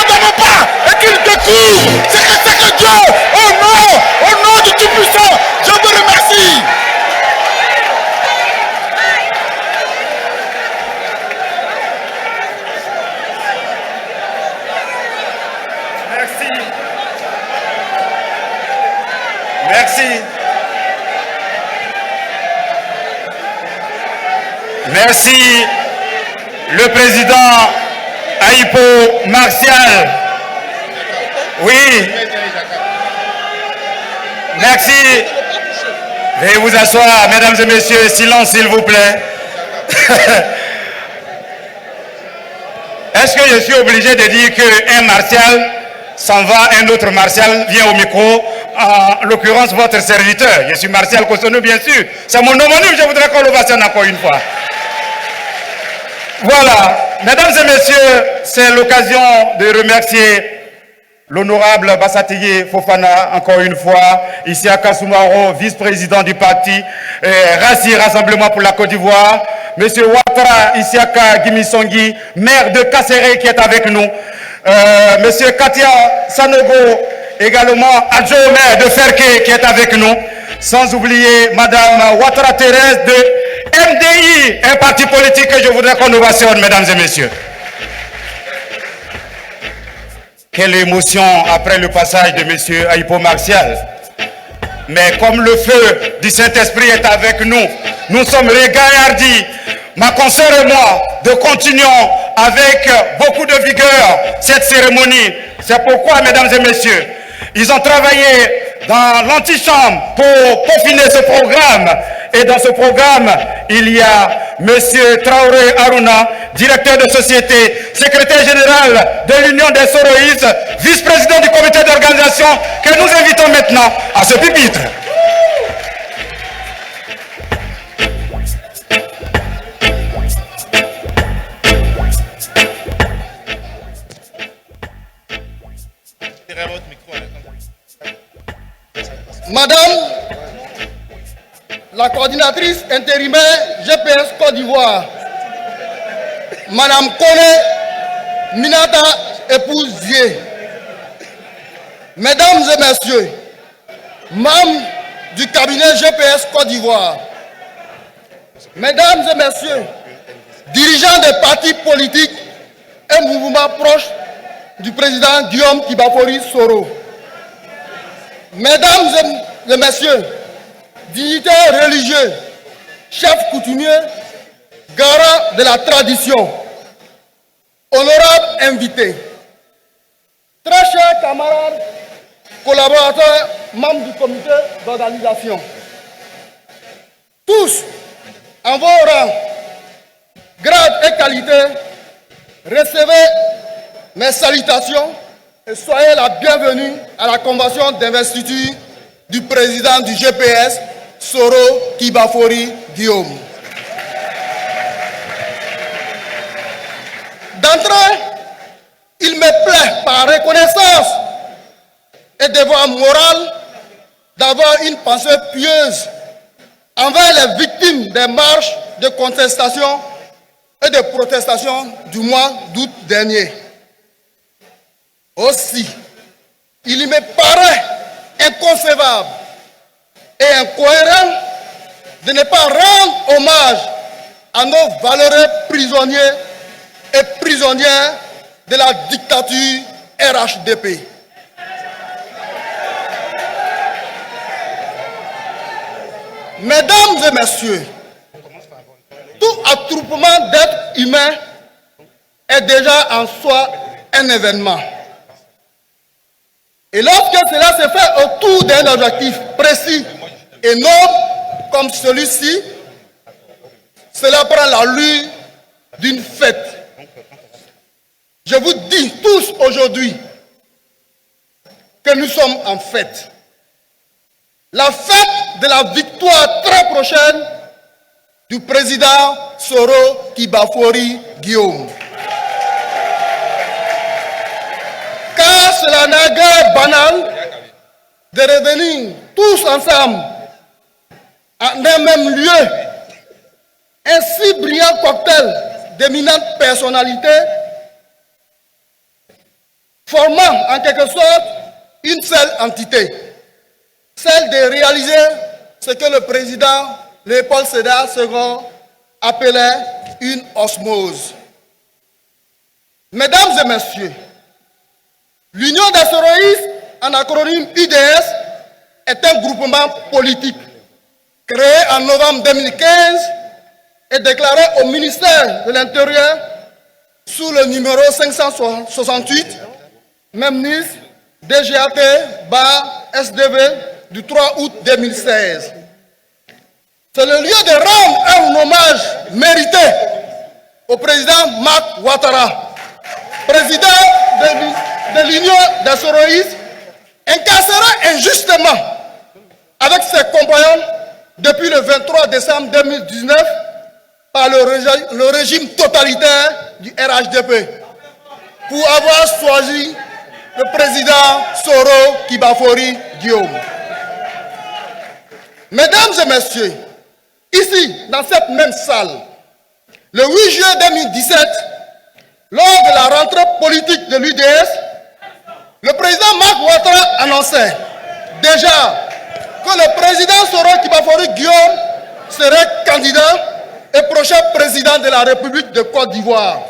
dorment pas, et qu'ils découvrent ce que c'est que Dieu, au nom du Tout-Puissant. Je vous remercie. Merci, le président Aïpo Martial. Oui. Merci. Veuillez vous asseoir, mesdames et messieurs. Silence, s'il vous plaît. Est-ce que je suis obligé de dire qu'un Martial s'en va, un autre Martial vient au micro? En l'occurrence, votre serviteur. Je suis Martial Cotonou, bien sûr. C'est mon homonyme, je voudrais qu'on le vaccine encore une fois. Voilà, mesdames et messieurs, c'est l'occasion de remercier l'honorable Bassatiye Fofana, encore une fois, Isiaka Soumaro, vice-président du parti Rassi, Rassemblement pour la Côte d'Ivoire, monsieur Ouattara Isiaka Gimisongi, maire de Kasseré qui est avec nous, monsieur Katia Sanogo également adjoint au maire de Ferké qui est avec nous, sans oublier Madame Ouattara Thérèse de MDI, un parti politique que je voudrais qu'on ovationne, mesdames et messieurs. Quelle émotion après le passage de M. Aïpo Martial. Mais comme le feu du Saint-Esprit est avec nous, nous sommes régaillardis, ma consoeur et moi, de continuer avec beaucoup de vigueur cette cérémonie. C'est pourquoi, mesdames et messieurs, ils ont travaillé dans l'antichambre pour peaufiner ce programme. Et dans ce programme, il y a M. Traoré Aruna, directeur de société, secrétaire général de l'Union des Soroïstes, vice-président du comité d'organisation, que nous invitons maintenant à ce pupitre. Madame la coordinatrice intérimaire GPS Côte d'Ivoire, Madame Kone Minata épouse Dié, Mesdames et Messieurs, membres du cabinet GPS Côte d'Ivoire, Mesdames et Messieurs, dirigeants des partis politiques et mouvements proches du président Guillaume Kibafori Soro, Mesdames et Messieurs, dignitaires religieux, chefs coutumiers, garants de la tradition, honorables invités, très chers camarades, collaborateurs, membres du comité d'organisation, tous, en vos rangs, grades et qualités, recevez mes salutations et soyez la bienvenue à la convention d'investiture du président du GPS, Soro Kibafori Guillaume. D'entrée, il me plaît par reconnaissance et devoir moral d'avoir une pensée pieuse envers les victimes des marches de contestation et de protestation du mois d'août dernier. Aussi, il me paraît inconcevable et incohérent de ne pas rendre hommage à nos valeureux prisonniers et prisonnières de la dictature RHDP. Mesdames et messieurs, tout attroupement d'êtres humains est déjà en soi un événement. Et lorsque cela se fait autour d'un objectif précis et noble comme celui-ci, cela prend l'allure d'une fête. Je vous dis tous aujourd'hui que nous sommes en fête. La fête de la victoire très prochaine du président Soro Kibafori Guillaume. Car cela n'est guère banal de revenir tous ensemble en un même lieu, un si brillant cocktail d'éminentes personnalités formant en quelque sorte une seule entité, celle de réaliser ce que le président Léopold Sédar Senghor appelait une osmose. Mesdames et messieurs, l'Union des Soroïstes, en acronyme UDS, est un groupement politique créé en novembre 2015 et déclaré au ministère de l'Intérieur sous le numéro 568, même NIS, DGAT-SDV du 3 août 2016. C'est le lieu de rendre un hommage mérité au président Marc Ouattara, président de l'Union des Soroïstes, incarcéré injustement avec ses compagnons depuis le 23 décembre 2019 par le régime totalitaire du RHDP pour avoir choisi le président Soro Kibafori Guillaume. Mesdames et messieurs, ici, dans cette même salle, le 8 juillet 2017, lors de la rentrée politique de l'UDS, Le président Marc Ouattara annonçait déjà que le président Soro Kibafori Guillaume serait candidat et prochain président de la République de Côte d'Ivoire.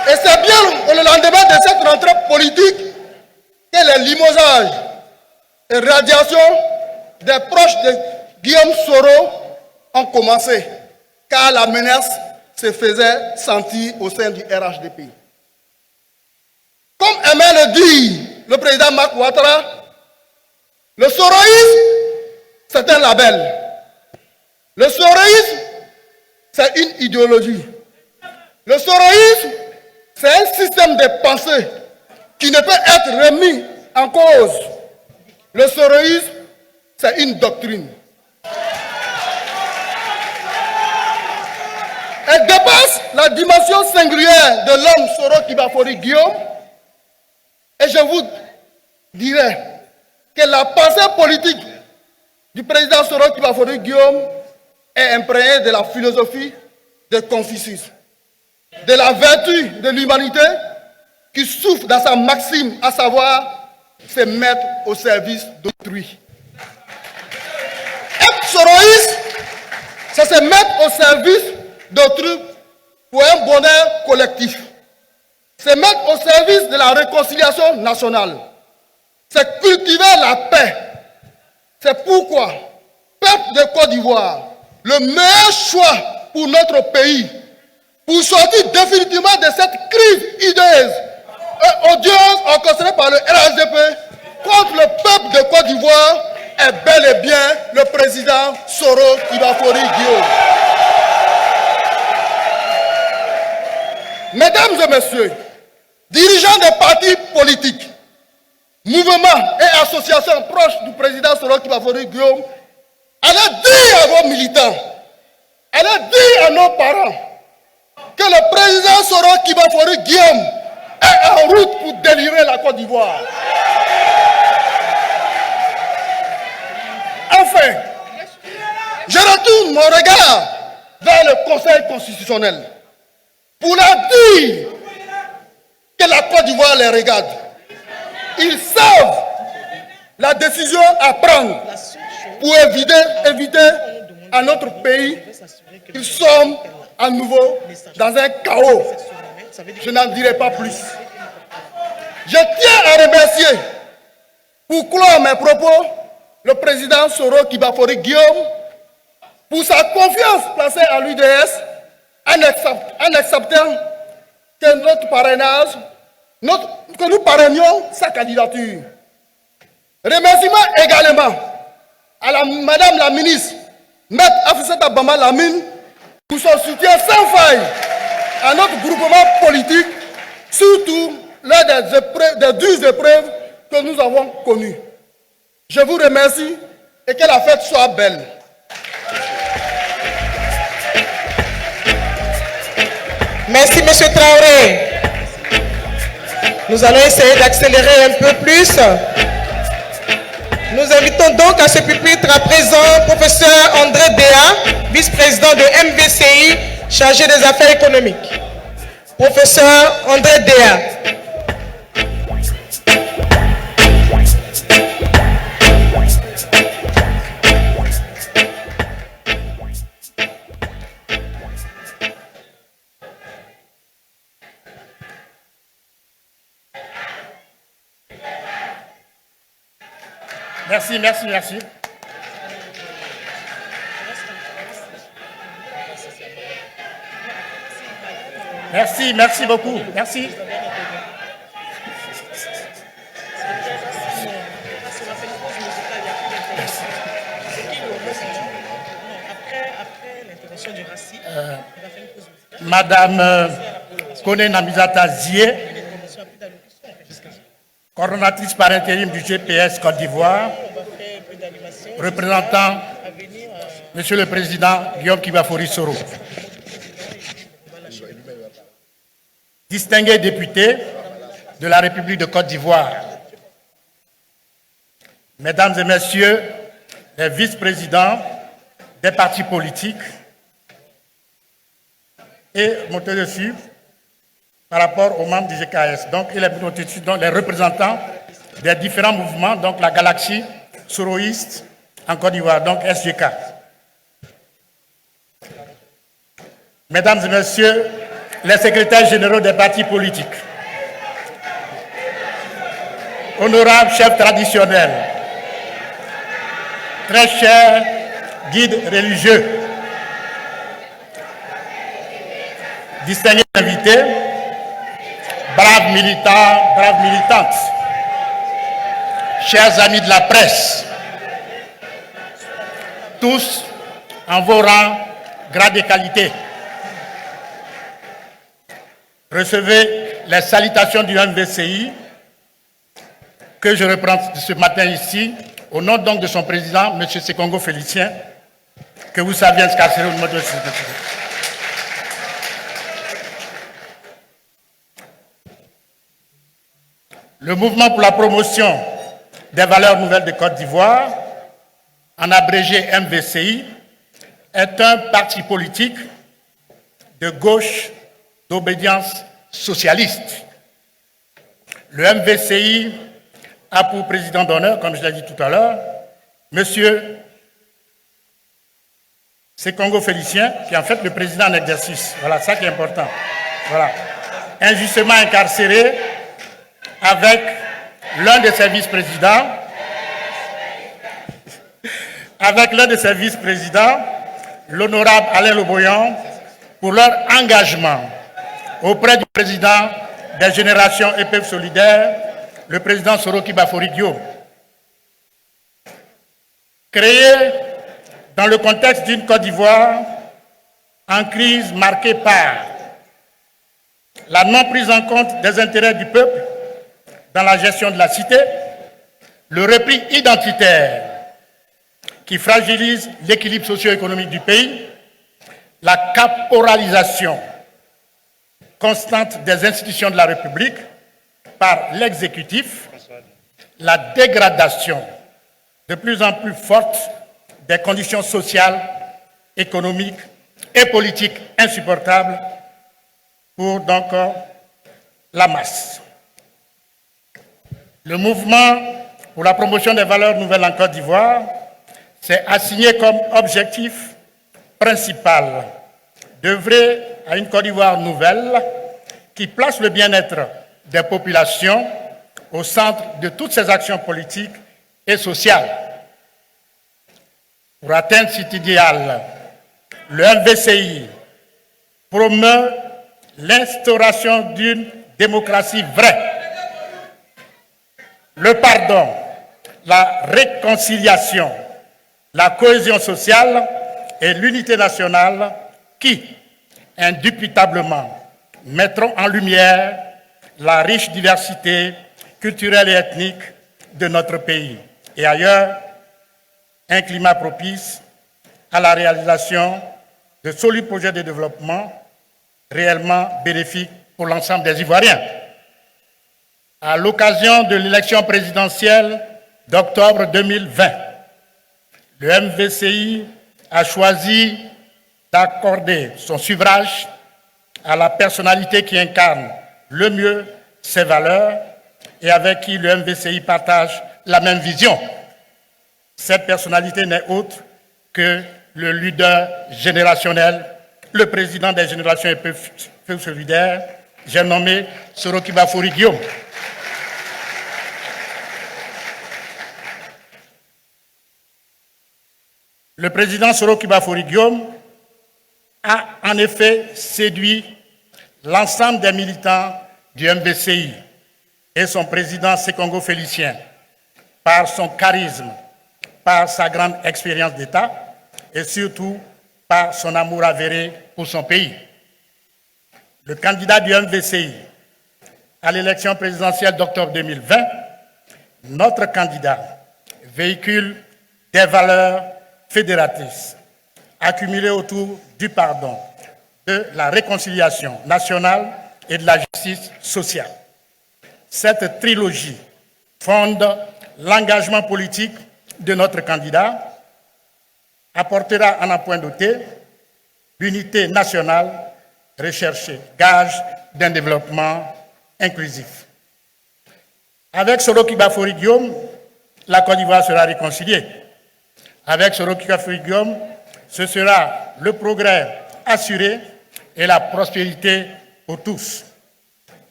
Et c'est bien le lendemain de cette rentrée politique que les limogeages et radiations des proches de Guillaume Soro ont commencé, car la menace se faisait sentir au sein du RHDP. Comme aimait le dire le président Marc Ouattara, le soroïsme, c'est un label. Le soroïsme, c'est une idéologie. Le soroïsme, c'est un système de pensée qui ne peut être remis en cause. Le soroïsme, c'est une doctrine. Elle dépasse la dimension singulière de l'homme Soro Kibafori Guillaume. Et je vous dirais que la pensée politique du président Soro Kibafori Guillaume est imprégnée de la philosophie de Confucius, de la vertu de l'humanité qui souffre dans sa maxime, à savoir se mettre au service d'autrui. Être soroïste, c'est se mettre au service d'autrui pour un bonheur collectif. Se mettre au service de la réconciliation nationale. C'est cultiver la paix. C'est pourquoi, peuple de Côte d'Ivoire, le meilleur choix pour notre pays, pour sortir définitivement de cette crise hideuse et odieuse orchestrée par le RHDP contre le peuple de Côte d'Ivoire, est bel et bien le président Soro Kibafori Guillaume. Mesdames et messieurs, dirigeants des partis politiques, mouvements et associations proches du président Soro Kibafori Guillaume, allez dire à vos militants, allez dire à nos parents que le président Soro Kibafori Guillaume est en route pour délivrer la Côte d'Ivoire. Enfin, je retourne mon regard vers le Conseil constitutionnel pour leur dire que la Côte d'Ivoire les regarde. Ils savent la décision à prendre pour éviter à notre pays qu'ils sommes à nouveau dans un chaos. Je n'en dirai pas plus. Je tiens à remercier, pour clore mes propos, le président Soro Kibafori Guillaume pour sa confiance placée à l'UDS en acceptant que notre parrainage, que nous parrainions sa candidature. Remerciements également à Madame la ministre, Maître Afissata Bamba Lamine, pour son soutien sans faille à notre groupement politique, surtout lors des dures épreuves que nous avons connues. Je vous remercie et que la fête soit belle. Merci, M. Traoré. Nous allons essayer d'accélérer un peu plus. Nous invitons donc à ce pupitre à présent professeur André Déa, vice-président de MVCI, chargé des affaires économiques. Professeur André Déa. Merci, merci, merci. Merci, merci beaucoup. Merci. Madame Kone Namizata Zie, coordonnatrice par intérim du GPS Côte d'Ivoire, représentant Monsieur le Président Guillaume Kibafori Soro. Distingués députés de la République de Côte d'Ivoire, Mesdames et Messieurs les vice-présidents des partis politiques et, montez dessus, par rapport aux membres du GKS. Donc, il est notifié donc les représentants des différents mouvements, donc la galaxie soroïste en Côte d'Ivoire, donc SGK. Mesdames et messieurs, les secrétaires généraux des partis politiques, honorables chefs traditionnels, très chers guides religieux, distingués invités, braves militants, braves militantes, chers amis de la presse, tous en vos rangs, grades et qualités, recevez les salutations du MVCI que je reprends ce matin ici, au nom donc de son président, M. Sekongo Félicien, que vous saviez incarcéré au nom de ce. Le mouvement pour la promotion des valeurs nouvelles de Côte d'Ivoire, en abrégé MVCI, est un parti politique de gauche d'obédience socialiste. Le MVCI a pour président d'honneur, comme je l'ai dit tout à l'heure, M. Sekongo Félicien, qui est en fait le président en exercice. Voilà, ça qui est important. Voilà. Injustement incarcéré avec l'un de ses vice-présidents, l'honorable Alain Loboyan, pour leur engagement auprès du président des générations EPF solidaires, le président Soroki Bafori Guillaume. Créé dans le contexte d'une Côte d'Ivoire en crise marquée par la non prise en compte des intérêts du peuple dans la gestion de la cité, le repli identitaire qui fragilise l'équilibre socio-économique du pays, la caporalisation constante des institutions de la République par l'exécutif, la dégradation de plus en plus forte des conditions sociales, économiques et politiques insupportables pour donc la masse. Le mouvement pour la promotion des valeurs nouvelles en Côte d'Ivoire s'est assigné comme objectif principal d'œuvrer à une Côte d'Ivoire nouvelle qui place le bien-être des populations au centre de toutes ses actions politiques et sociales. Pour atteindre cet idéal, le MVCI promeut l'instauration d'une démocratie vraie, le pardon, la réconciliation, la cohésion sociale et l'unité nationale qui, indubitablement, mettront en lumière la riche diversité culturelle et ethnique de notre pays et ailleurs, un climat propice à la réalisation de solides projets de développement réellement bénéfiques pour l'ensemble des Ivoiriens. À l'occasion de l'élection présidentielle d'octobre 2020, le MVCI a choisi d'accorder son suffrage à la personnalité qui incarne le mieux ses valeurs et avec qui le MVCI partage la même vision. Cette personnalité n'est autre que le leader générationnel, le président des générations EPF solidaires, j'ai nommé Soroki Bafori Guillaume. Le président Soroki Bafori Guillaume a en effet séduit l'ensemble des militants du MVCI et son président Sekongo Félicien par son charisme, par sa grande expérience d'État et surtout par son amour avéré pour son pays. Le candidat du MVCI à l'élection présidentielle d'octobre 2020, notre candidat véhicule des valeurs fédératrices accumulées autour du pardon, de la réconciliation nationale et de la justice sociale. Cette trilogie fonde l'engagement politique de notre candidat, apportera en un point noté l'unité nationale recherché, gage d'un développement inclusif. Avec Soro Kibafori Guillaume, la Côte d'Ivoire sera réconciliée. Avec Soro Kibafori Guillaume, ce sera le progrès assuré et la prospérité pour tous.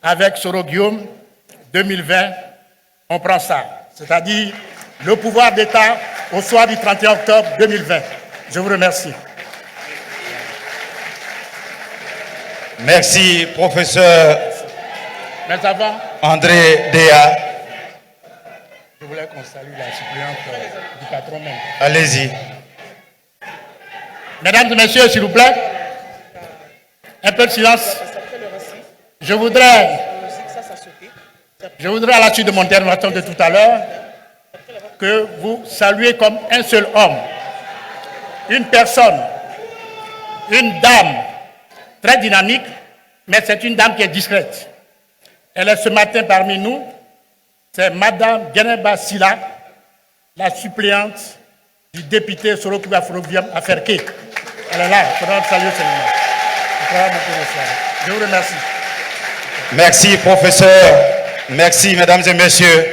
Avec Soro Guillaume, 2020, on prend ça, c'est-à-dire le pouvoir d'État au soir du 31 octobre 2020. Je vous remercie. Merci, professeur Mais avant, André Déa. je voulais qu'on salue la suppléante du patron même. Allez-y. Mesdames et messieurs, s'il vous plaît, un peu de silence. Je voudrais, à la suite de mon intervention de tout à l'heure, que vous saluiez comme un seul homme, une personne, une dame très dynamique, mais c'est une dame qui est discrète. Elle est ce matin parmi nous, c'est Madame Geneba Silla, la suppléante du député Soro Kibafori Guillaume à Ferké. Elle est là, il faudra saluer seulement. Je vous remercie. Merci, professeur. Merci, mesdames et messieurs.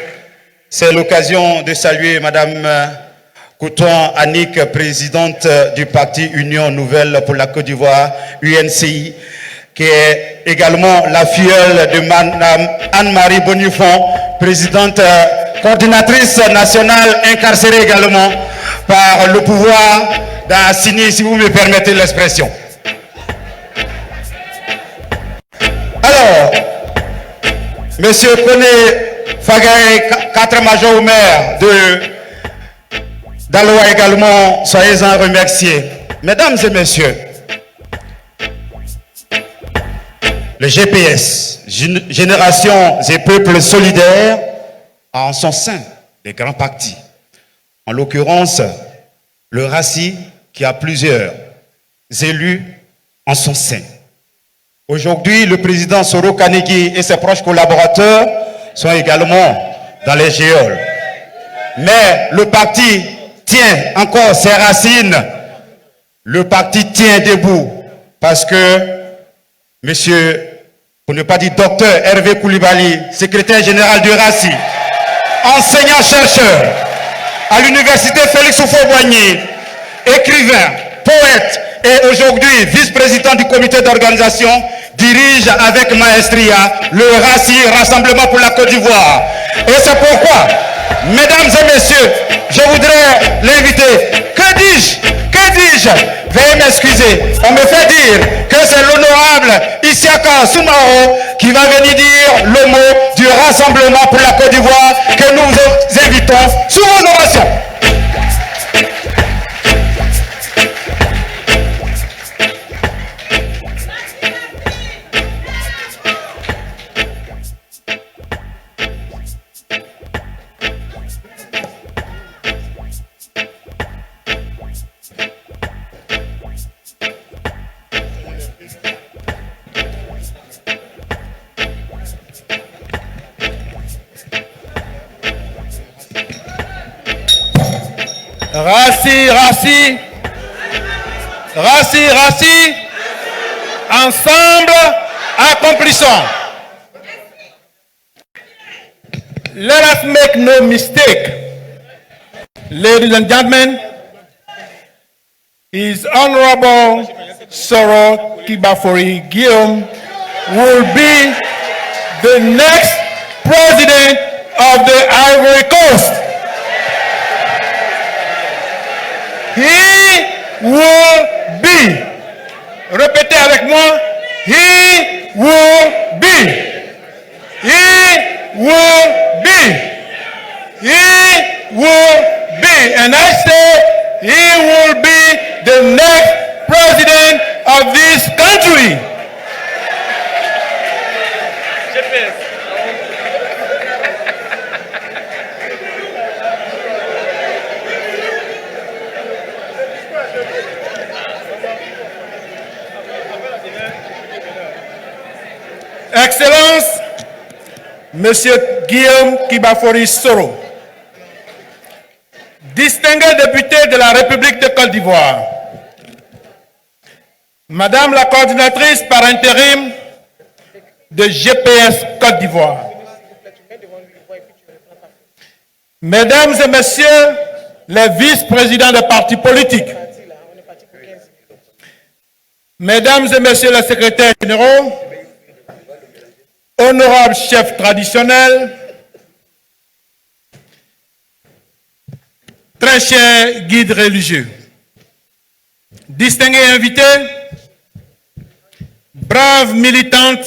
C'est l'occasion de saluer Madame Kouton Annick, présidente du parti Union Nouvelle pour la Côte d'Ivoire, UNCI, qui est également la filleule de Madame Anne-Marie Bonifon, présidente coordinatrice nationale incarcérée également par le pouvoir d'Assini, si vous me permettez l'expression. Alors, Monsieur Koné Fagaye, 4 majors au maire d'Aloa également, soyez-en remerciés. Mesdames et messieurs, le GPS, Générations et Peuples Solidaires, a en son sein des grands partis. En l'occurrence, le RACI, qui a plusieurs élus en son sein. Aujourd'hui, le président Soro Kanegi et ses proches collaborateurs sont également dans les géoles. Mais le parti tient encore ses racines. Le parti tient debout parce que monsieur, pour ne pas dire docteur Hervé Koulibaly, secrétaire général du RACI, enseignant-chercheur à l'université Félix Houphouët-Boigny, écrivain, poète et aujourd'hui vice-président du comité d'organisation, dirige avec maestria le RACI, Rassemblement pour la Côte d'Ivoire. Et c'est pourquoi, mesdames et messieurs, je voudrais l'inviter. Que dis-je? Veuillez m'excuser. On me fait dire que c'est l'honorable Isiaka Soumaro qui va venir dire le mot du Rassemblement pour la Côte d'Ivoire que nous vous invitons sous honoration. Raci, ensemble, accomplissons. Let us make no mistake, ladies and gentlemen, His Honorable Soro Kibafori Guillaume will be the next president of the Ivory Coast. He will be. Répétez avec moi. He will be. He will be. He will be. And I say, he will be the next president of this country. Excellence, Monsieur Guillaume Kibafori Soro, distingué député de la République de Côte d'Ivoire, Madame la coordinatrice par intérim de GPS Côte d'Ivoire, Mesdames et Messieurs les vice-présidents des partis politiques, Mesdames et Messieurs les secrétaires généraux, honorables chefs traditionnels, très chers guides religieux, distingués invités, braves militantes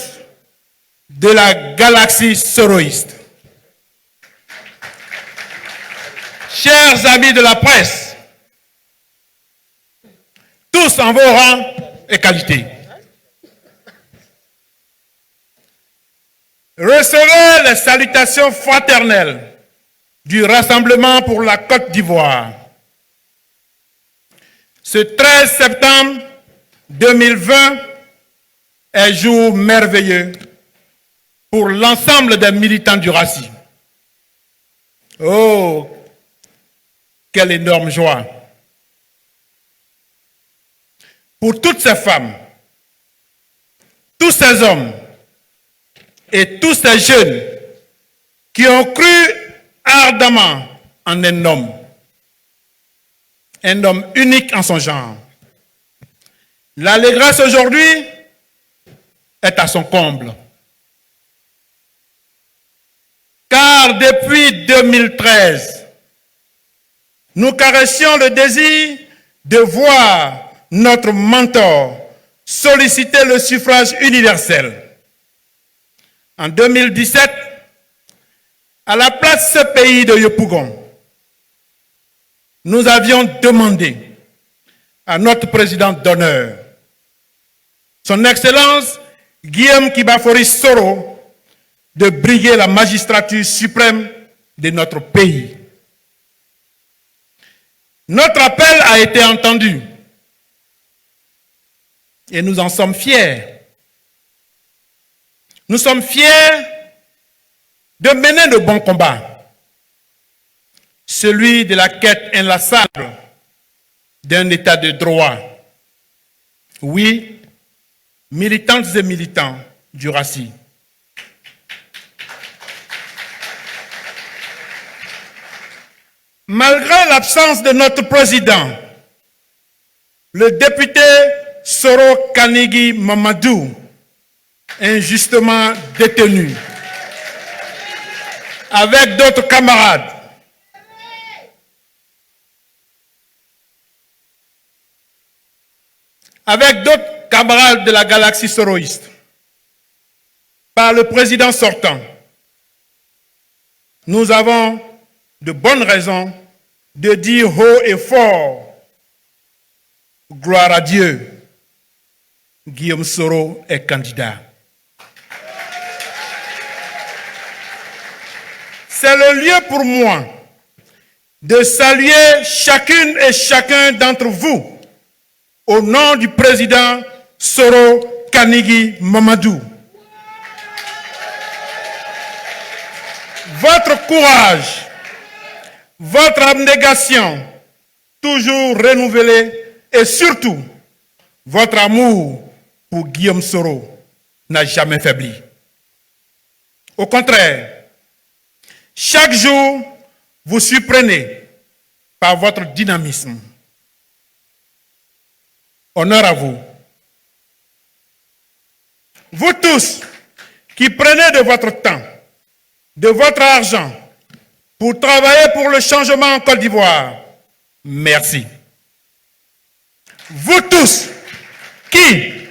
de la galaxie soroïste, chers amis de la presse, tous en vos rangs et qualités, recevez les salutations fraternelles du Rassemblement pour la Côte d'Ivoire. Ce 13 septembre 2020 est jour merveilleux pour l'ensemble des militants du RACI. Oh, quelle énorme joie! Pour toutes ces femmes, tous ces hommes et tous ces jeunes qui ont cru ardemment en un homme unique en son genre. L'allégresse aujourd'hui est à son comble. Car depuis 2013, nous caressions le désir de voir notre mentor solliciter le suffrage universel. En 2017, à la place de ce pays de Yopougon, nous avions demandé à notre président d'honneur, son Excellence Guillaume Kibafori Soro, de briguer la magistrature suprême de notre pays. Notre appel a été entendu et nous en sommes fiers. Nous sommes fiers de mener de bons combats, celui de la quête inlassable d'un état de droit. Oui, militantes et militants du RACI. Malgré l'absence de notre président, le député Soro Kanigi Mamadou, injustement détenu, avec d'autres camarades, de la galaxie soroïste, par le président sortant, nous avons de bonnes raisons de dire haut et fort, gloire à Dieu, Guillaume Soro est candidat. C'est le lieu pour moi de saluer chacune et chacun d'entre vous au nom du président Soro Kanigi Mamadou. Votre courage, votre abnégation, toujours renouvelée, et surtout, votre amour pour Guillaume Soro n'a jamais faibli. Au contraire, chaque jour, vous surprenez par votre dynamisme. Honneur à vous. Vous tous qui prenez de votre temps, de votre argent pour travailler pour le changement en Côte d'Ivoire, merci. Vous tous qui,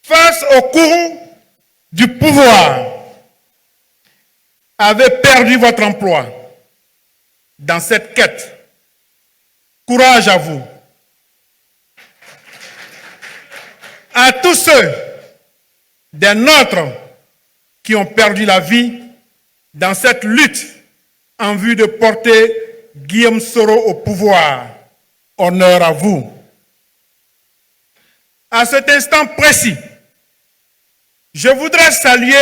face au courroux du pouvoir, avez perdu votre emploi dans cette quête, courage à vous. À tous ceux des nôtres qui ont perdu la vie dans cette lutte en vue de porter Guillaume Soro au pouvoir, honneur à vous. À cet instant précis, je voudrais saluer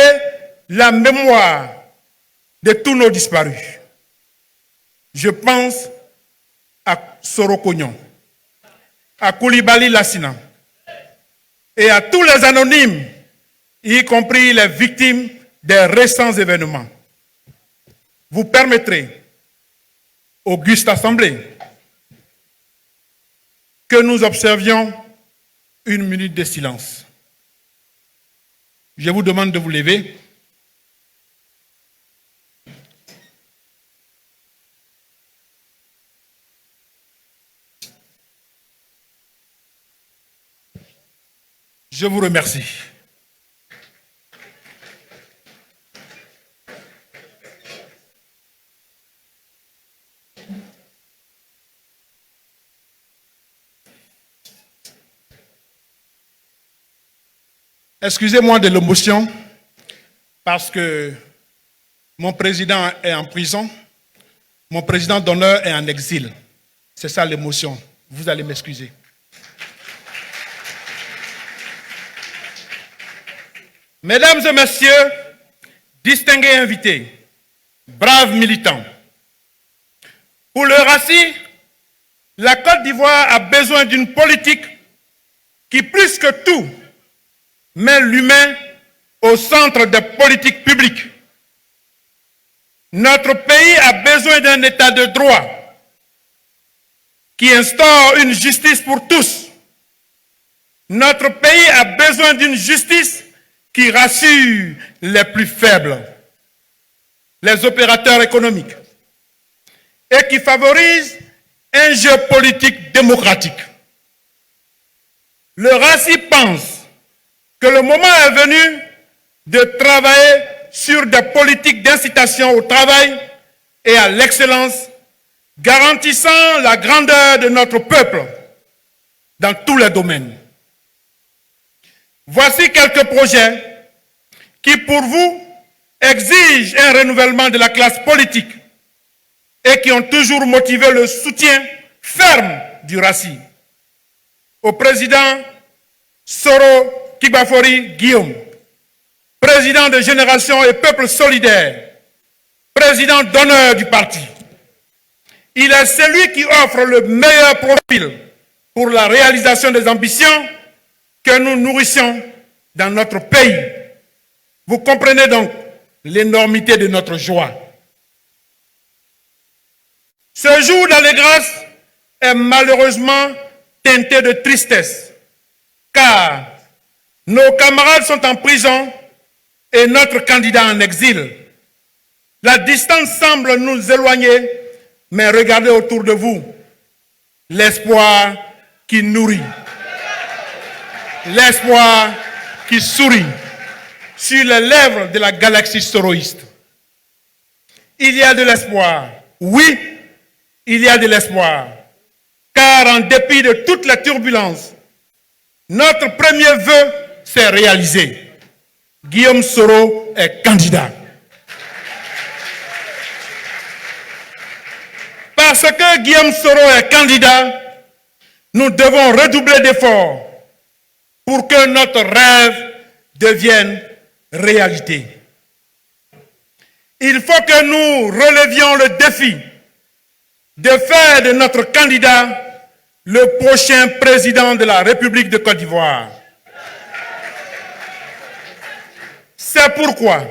la mémoire de tous nos disparus. Je pense à Soro Kognon, à Koulibaly Lassina, et à tous les anonymes, y compris les victimes des récents événements. Vous permettrez, auguste Assemblée, que nous observions une minute de silence. Je vous demande de vous lever. Je vous remercie. Excusez-moi de l'émotion, parce que mon président est en prison, mon président d'honneur est en exil. C'est ça l'émotion. Vous allez m'excuser. Mesdames et messieurs, distingués invités, braves militants, pour le RACI, la Côte d'Ivoire a besoin d'une politique qui, plus que tout, met l'humain au centre des politiques publiques. Notre pays a besoin d'un état de droit qui instaure une justice pour tous. Notre pays a besoin d'une justice qui rassure les plus faibles, les opérateurs économiques, et qui favorise un jeu politique démocratique. Le RACI pense que le moment est venu de travailler sur des politiques d'incitation au travail et à l'excellence, garantissant la grandeur de notre peuple dans tous les domaines. Voici quelques projets qui, pour vous, exigent un renouvellement de la classe politique et qui ont toujours motivé le soutien ferme du RACI. Au président Soro Kibafori Guillaume, président de Génération et Peuple Solidaire, président d'honneur du parti. Il est celui qui offre le meilleur profil pour la réalisation des ambitions que nous nourrissons dans notre pays. Vous comprenez donc l'énormité de notre joie. Ce jour d'allégresse est malheureusement teinté de tristesse, car nos camarades sont en prison et notre candidat en exil. La distance semble nous éloigner, mais regardez autour de vous l'espoir qui nourrit, l'espoir qui sourit sur les lèvres de la galaxie soroïste. Il y a de l'espoir, oui, il y a de l'espoir, car en dépit de toutes les turbulences, notre premier vœu s'est réalisé. Guillaume Soro est candidat. Parce que Guillaume Soro est candidat, nous devons redoubler d'efforts pour que notre rêve devienne réalité. Il faut que nous relevions le défi de faire de notre candidat le prochain président de la République de Côte d'Ivoire. C'est pourquoi,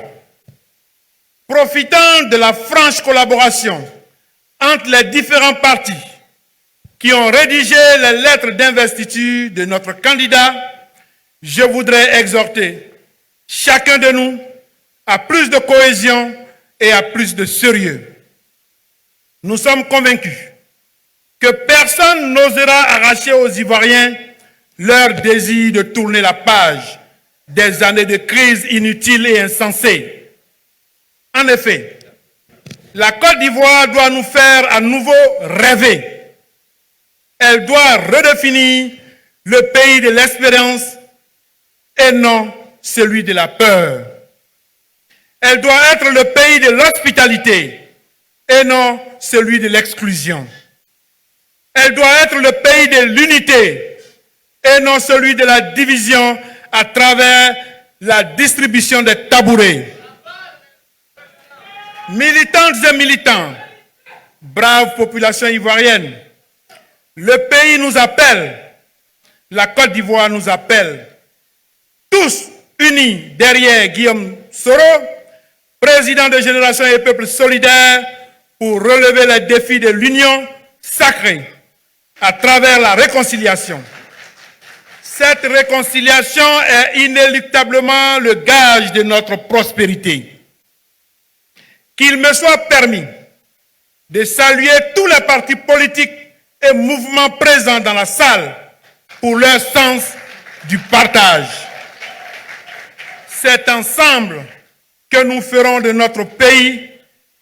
profitant de la franche collaboration entre les différents partis qui ont rédigé les lettres d'investiture de notre candidat, je voudrais exhorter chacun de nous à plus de cohésion et à plus de sérieux. Nous sommes convaincus que personne n'osera arracher aux Ivoiriens leur désir de tourner la page des années de crise inutiles et insensées. En effet, la Côte d'Ivoire doit nous faire à nouveau rêver. Elle doit redéfinir le pays de l'espérance et non celui de la peur. Elle doit être le pays de l'hospitalité et non celui de l'exclusion. Elle doit être le pays de l'unité et non celui de la division à travers la distribution des tabourets. Militantes et militants, brave population ivoirienne, le pays nous appelle, la Côte d'Ivoire nous appelle, tous unis derrière Guillaume Soro, président de Génération et Peuple solidaire, pour relever les défis de l'union sacrée à travers la réconciliation. Cette réconciliation est inéluctablement le gage de notre prospérité. Qu'il me soit permis de saluer tous les partis politiques et mouvements présents dans la salle pour leur sens du partage. C'est ensemble que nous ferons de notre pays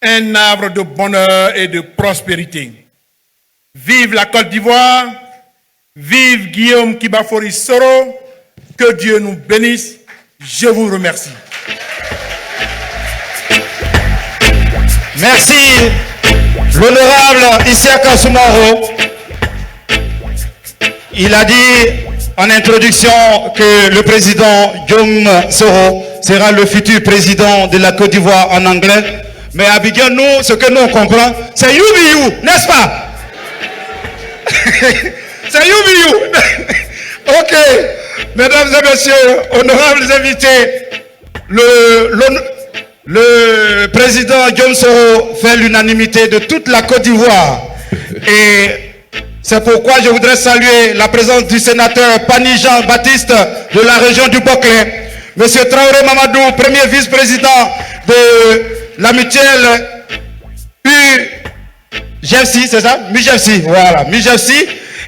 un arbre de bonheur et de prospérité. Vive la Côte d'Ivoire, vive Guillaume Kibafori Soro, que Dieu nous bénisse. Je vous remercie. Merci, l'honorable Isiaka Soumaro. Il a dit en introduction que le président Guillaume Soro sera le futur président de la Côte d'Ivoire en anglais. Mais à Abidjan, nous, ce que nous comprenons, c'est you be you, n'est-ce pas? C'est you be you. Ok, mesdames et messieurs, honorables invités, le président Guillaume Soro fait l'unanimité de toute la Côte d'Ivoire. Et c'est pourquoi je voudrais saluer la présence du sénateur Pani Jean-Baptiste de la région du Boclé, monsieur Traoré Mamadou, premier vice-président de la mutuelle UGFC, c'est ça? MUGFC, voilà, MUGFC.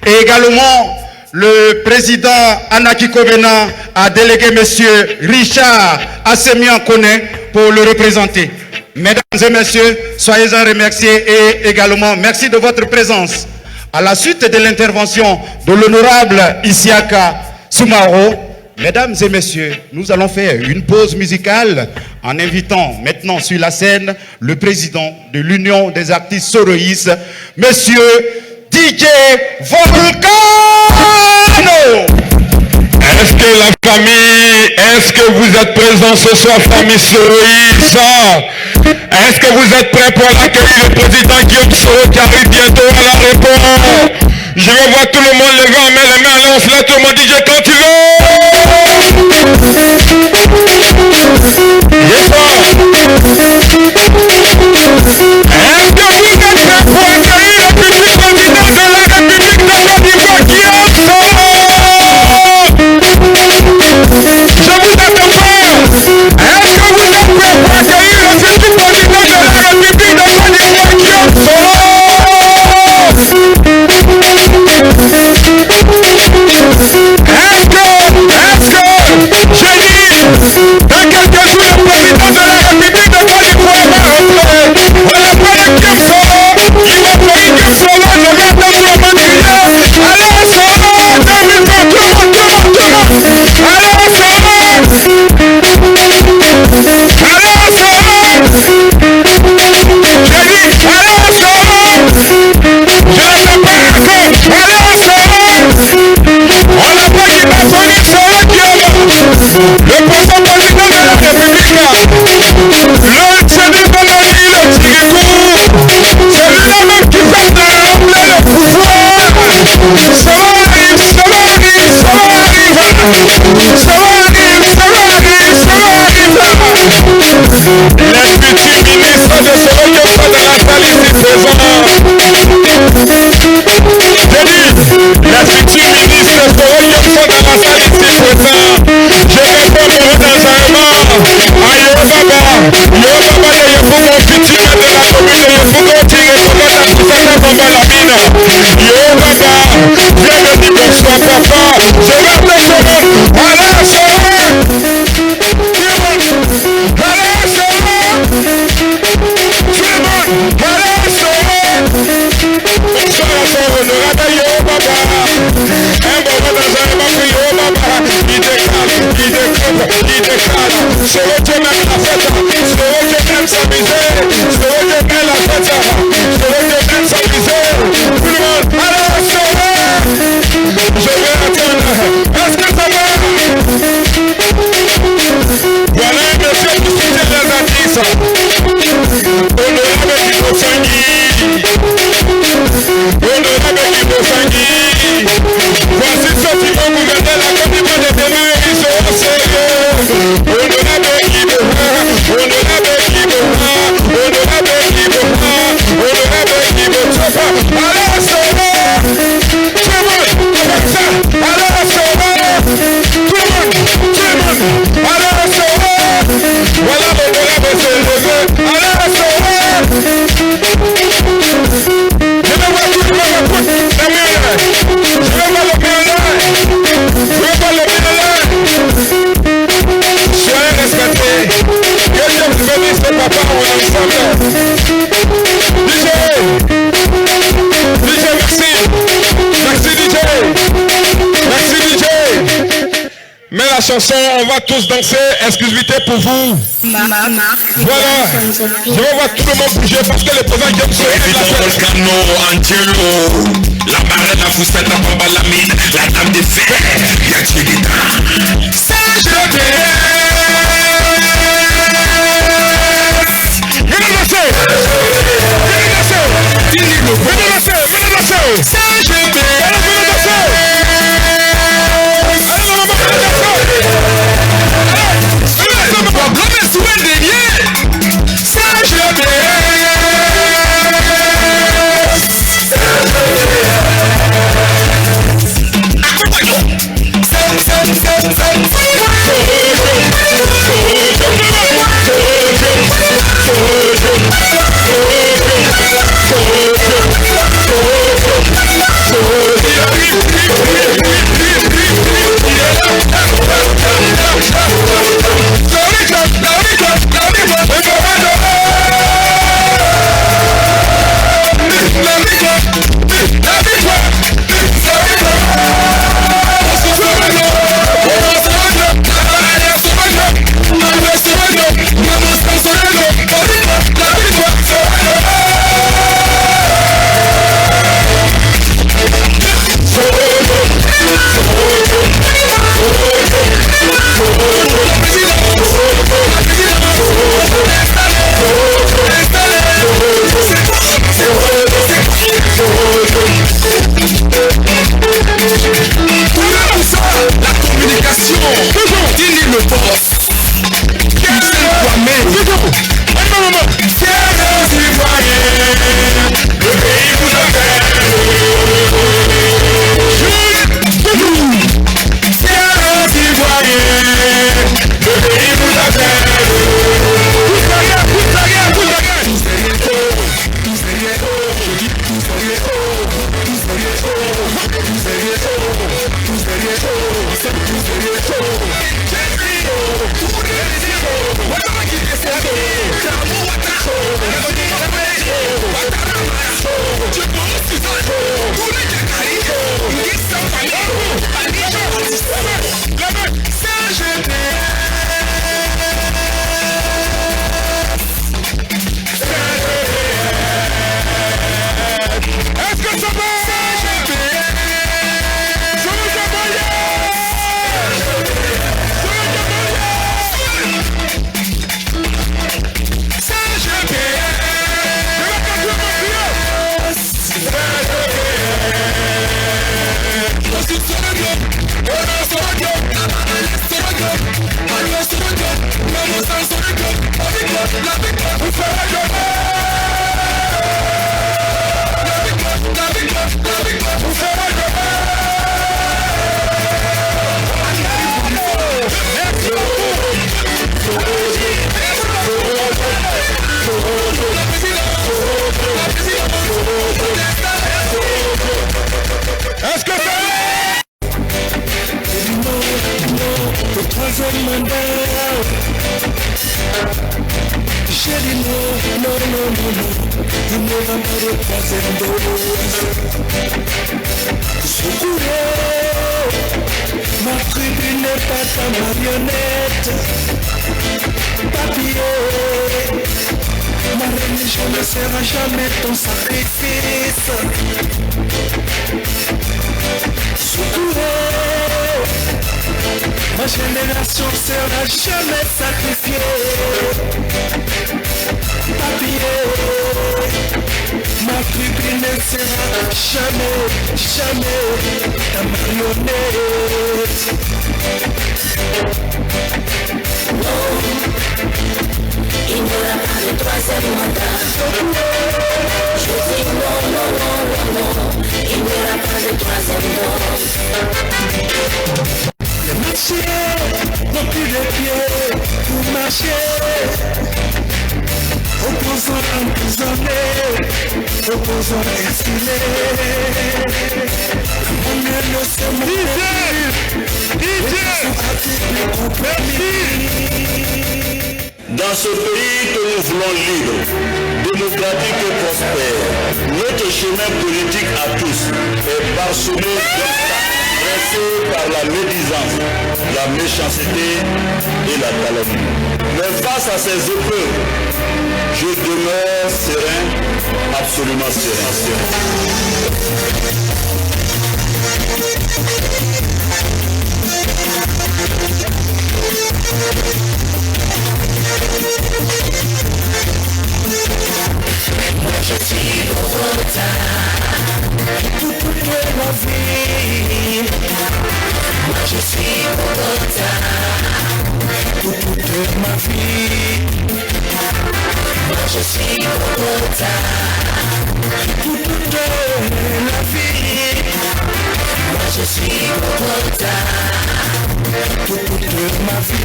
Et également, le président Anaki Kobena a délégué monsieur Richard Assemian Kone pour le représenter. Mesdames et messieurs, soyez-en remerciés et également merci de votre présence. À la suite de l'intervention de l'honorable Isiaka Soumaro, mesdames et messieurs, nous allons faire une pause musicale en invitant maintenant sur la scène le président de l'Union des artistes soroïstes, monsieur DJ Volcano. Est-ce que la famille, est-ce que vous êtes présents ce soir, famille soroïste? Est-ce que vous êtes prêts pour l'accueillir, le président Guillaume Soro qui arrive bientôt à la réponse? Je veux voir tout le monde lever en main, les mains, allez, on se lève, tout le monde DJ quand tu veux. Yes, est-ce que vous êtes prêts pour accueillir le futur candidat de la République de Côte d'Ivoire, Guillaume Soro? Je vous attends pas. Est-ce que vous êtes prêts pour accueillir le futur candidat de la République de Côte d'Ivoire, Guillaume Soro? Dans quelques jours, le président de la République de Côte d'Ivoire va entrer. On appelle Guillaume Soro. Il va payer Guillaume Soro. Je vais attendre le monde crier. Allez, Soro 2023, tout le monde. Allez, Soro. Allez, Soro. J'ai dit, allez, Soro. Je ne sais pas encore. Allez, Soro. On appelle Kibafori Soro Guillaume. Le président président de la République, le Sénégal de l'île Tiricou, c'est lui-là même qui fait de remplir le pouvoir. Soro arrive. Les futurs ministres de Soro qui sont dans la salle ici présents. J'ai dit, les futurs ministres de Soro qui sont dans la salle ici présents. Je vais faire mon renseignement à Yobaba de Yefougon, futur de la commune de Yefougon, Tiricou, Takousaka, Bamba la mine. Yobaba, viens de dire bonsoir papa. Je vais te sauver. Allez, Soro. Soro Dieu même la fête, Soro Dieu même s'amuser, Soro Dieu même la fête, Soro Dieu même s'amuser. Tout le monde, allez Soro. Je vais attendre. Est-ce que ça va? Voilà un monsieur qui soutient les artistes. Honorable Guido Sangui. Honorable Guido Sangui. Voici ceux qui vont gouverner la Côte d'Ivoire de demain. Ils seront sérieux. Mais la chanson, on va tous danser, exclusivité pour vous. Voilà, je vois tout le monde bouger parce que le président Guillaume Soro est là. Volcano, Angelo, la barre, la foussette, la bombe, la mine, la dame des fers, Yachigita. C'est Ma tribu n'est pas ta marionnette. Papier, ma religion ne sera jamais ton sacrifice. Soukouré, ma génération sera jamais sacrifiée. Papier, ma tribu ne sera jamais ta marionnette. Non, il n'y aura pas de troisième mandat. Je dis non, il n'y aura pas de troisième dose. Les marchés n'ont plus les pieds pour marcher. Opposants emprisonnés, opposants exilés. On ne se moque Dans ce pays que nous voulons libre, démocratique et prospère, notre chemin politique à tous est parsemé d'obstacles. bercés par la médisance, la méchanceté et la calomnie. Mais face à ces épreuves, je demeure serein, absolument serein. Moi je suis Bogota, toute ma vie. Moi je suis Bogota, toute ma vie. Moi je suis Bogota, toute la vie. Moi je suis Bogota, toute ma vie.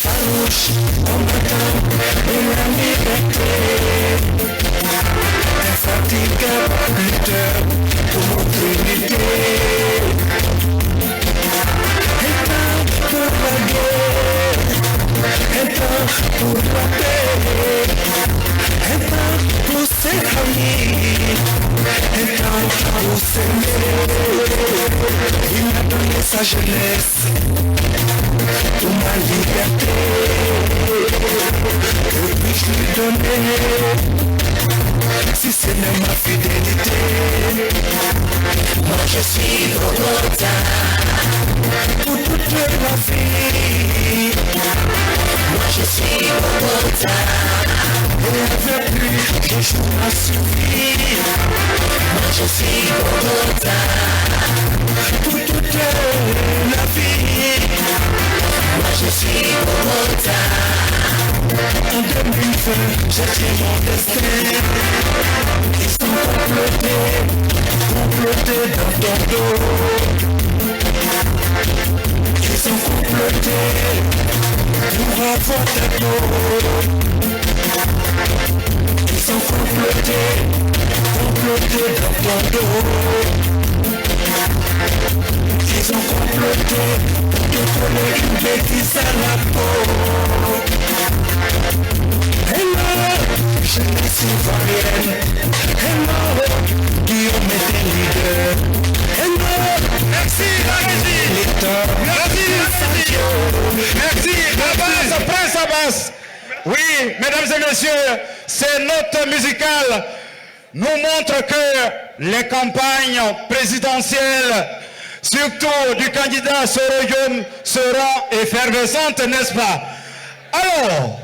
Farouche, combattant de la liberté, infatigable lutteur pour notre unité. Un temps pour la guerre, un temps pour la paix, un temps pour s'éloigner, un temps pour s'aimer. Il m'a donné sa jeunesse pour ma liberté. Que puis-je lui donner si ce n'est ma fidélité? Moi je suis Bogota pour toute la vie. Moi je suis Bogota et avec lui je joue ma survie. Moi je suis Bogota pour toute la vie. Moi je suis Bogota. En 2020 j'ai pris mon destin. Ils sont complotés dans ton dos. Ils ont comploté pour avoir ta peau. Ils ont comploté dans ton dos. Ils ont comploté pour te coller une bêtise à la peau. Hello, jeunesse ivoirienne. Hello, Guillaume était leader. Hello, merci la régie. Merci, Abbas, Prince Abbas. Oui, mesdames et messieurs, ces notes musicales nous montrent que les campagnes présidentielles, surtout du candidat Soro Guillaume, seront effervescentes, n'est-ce pas? Alors,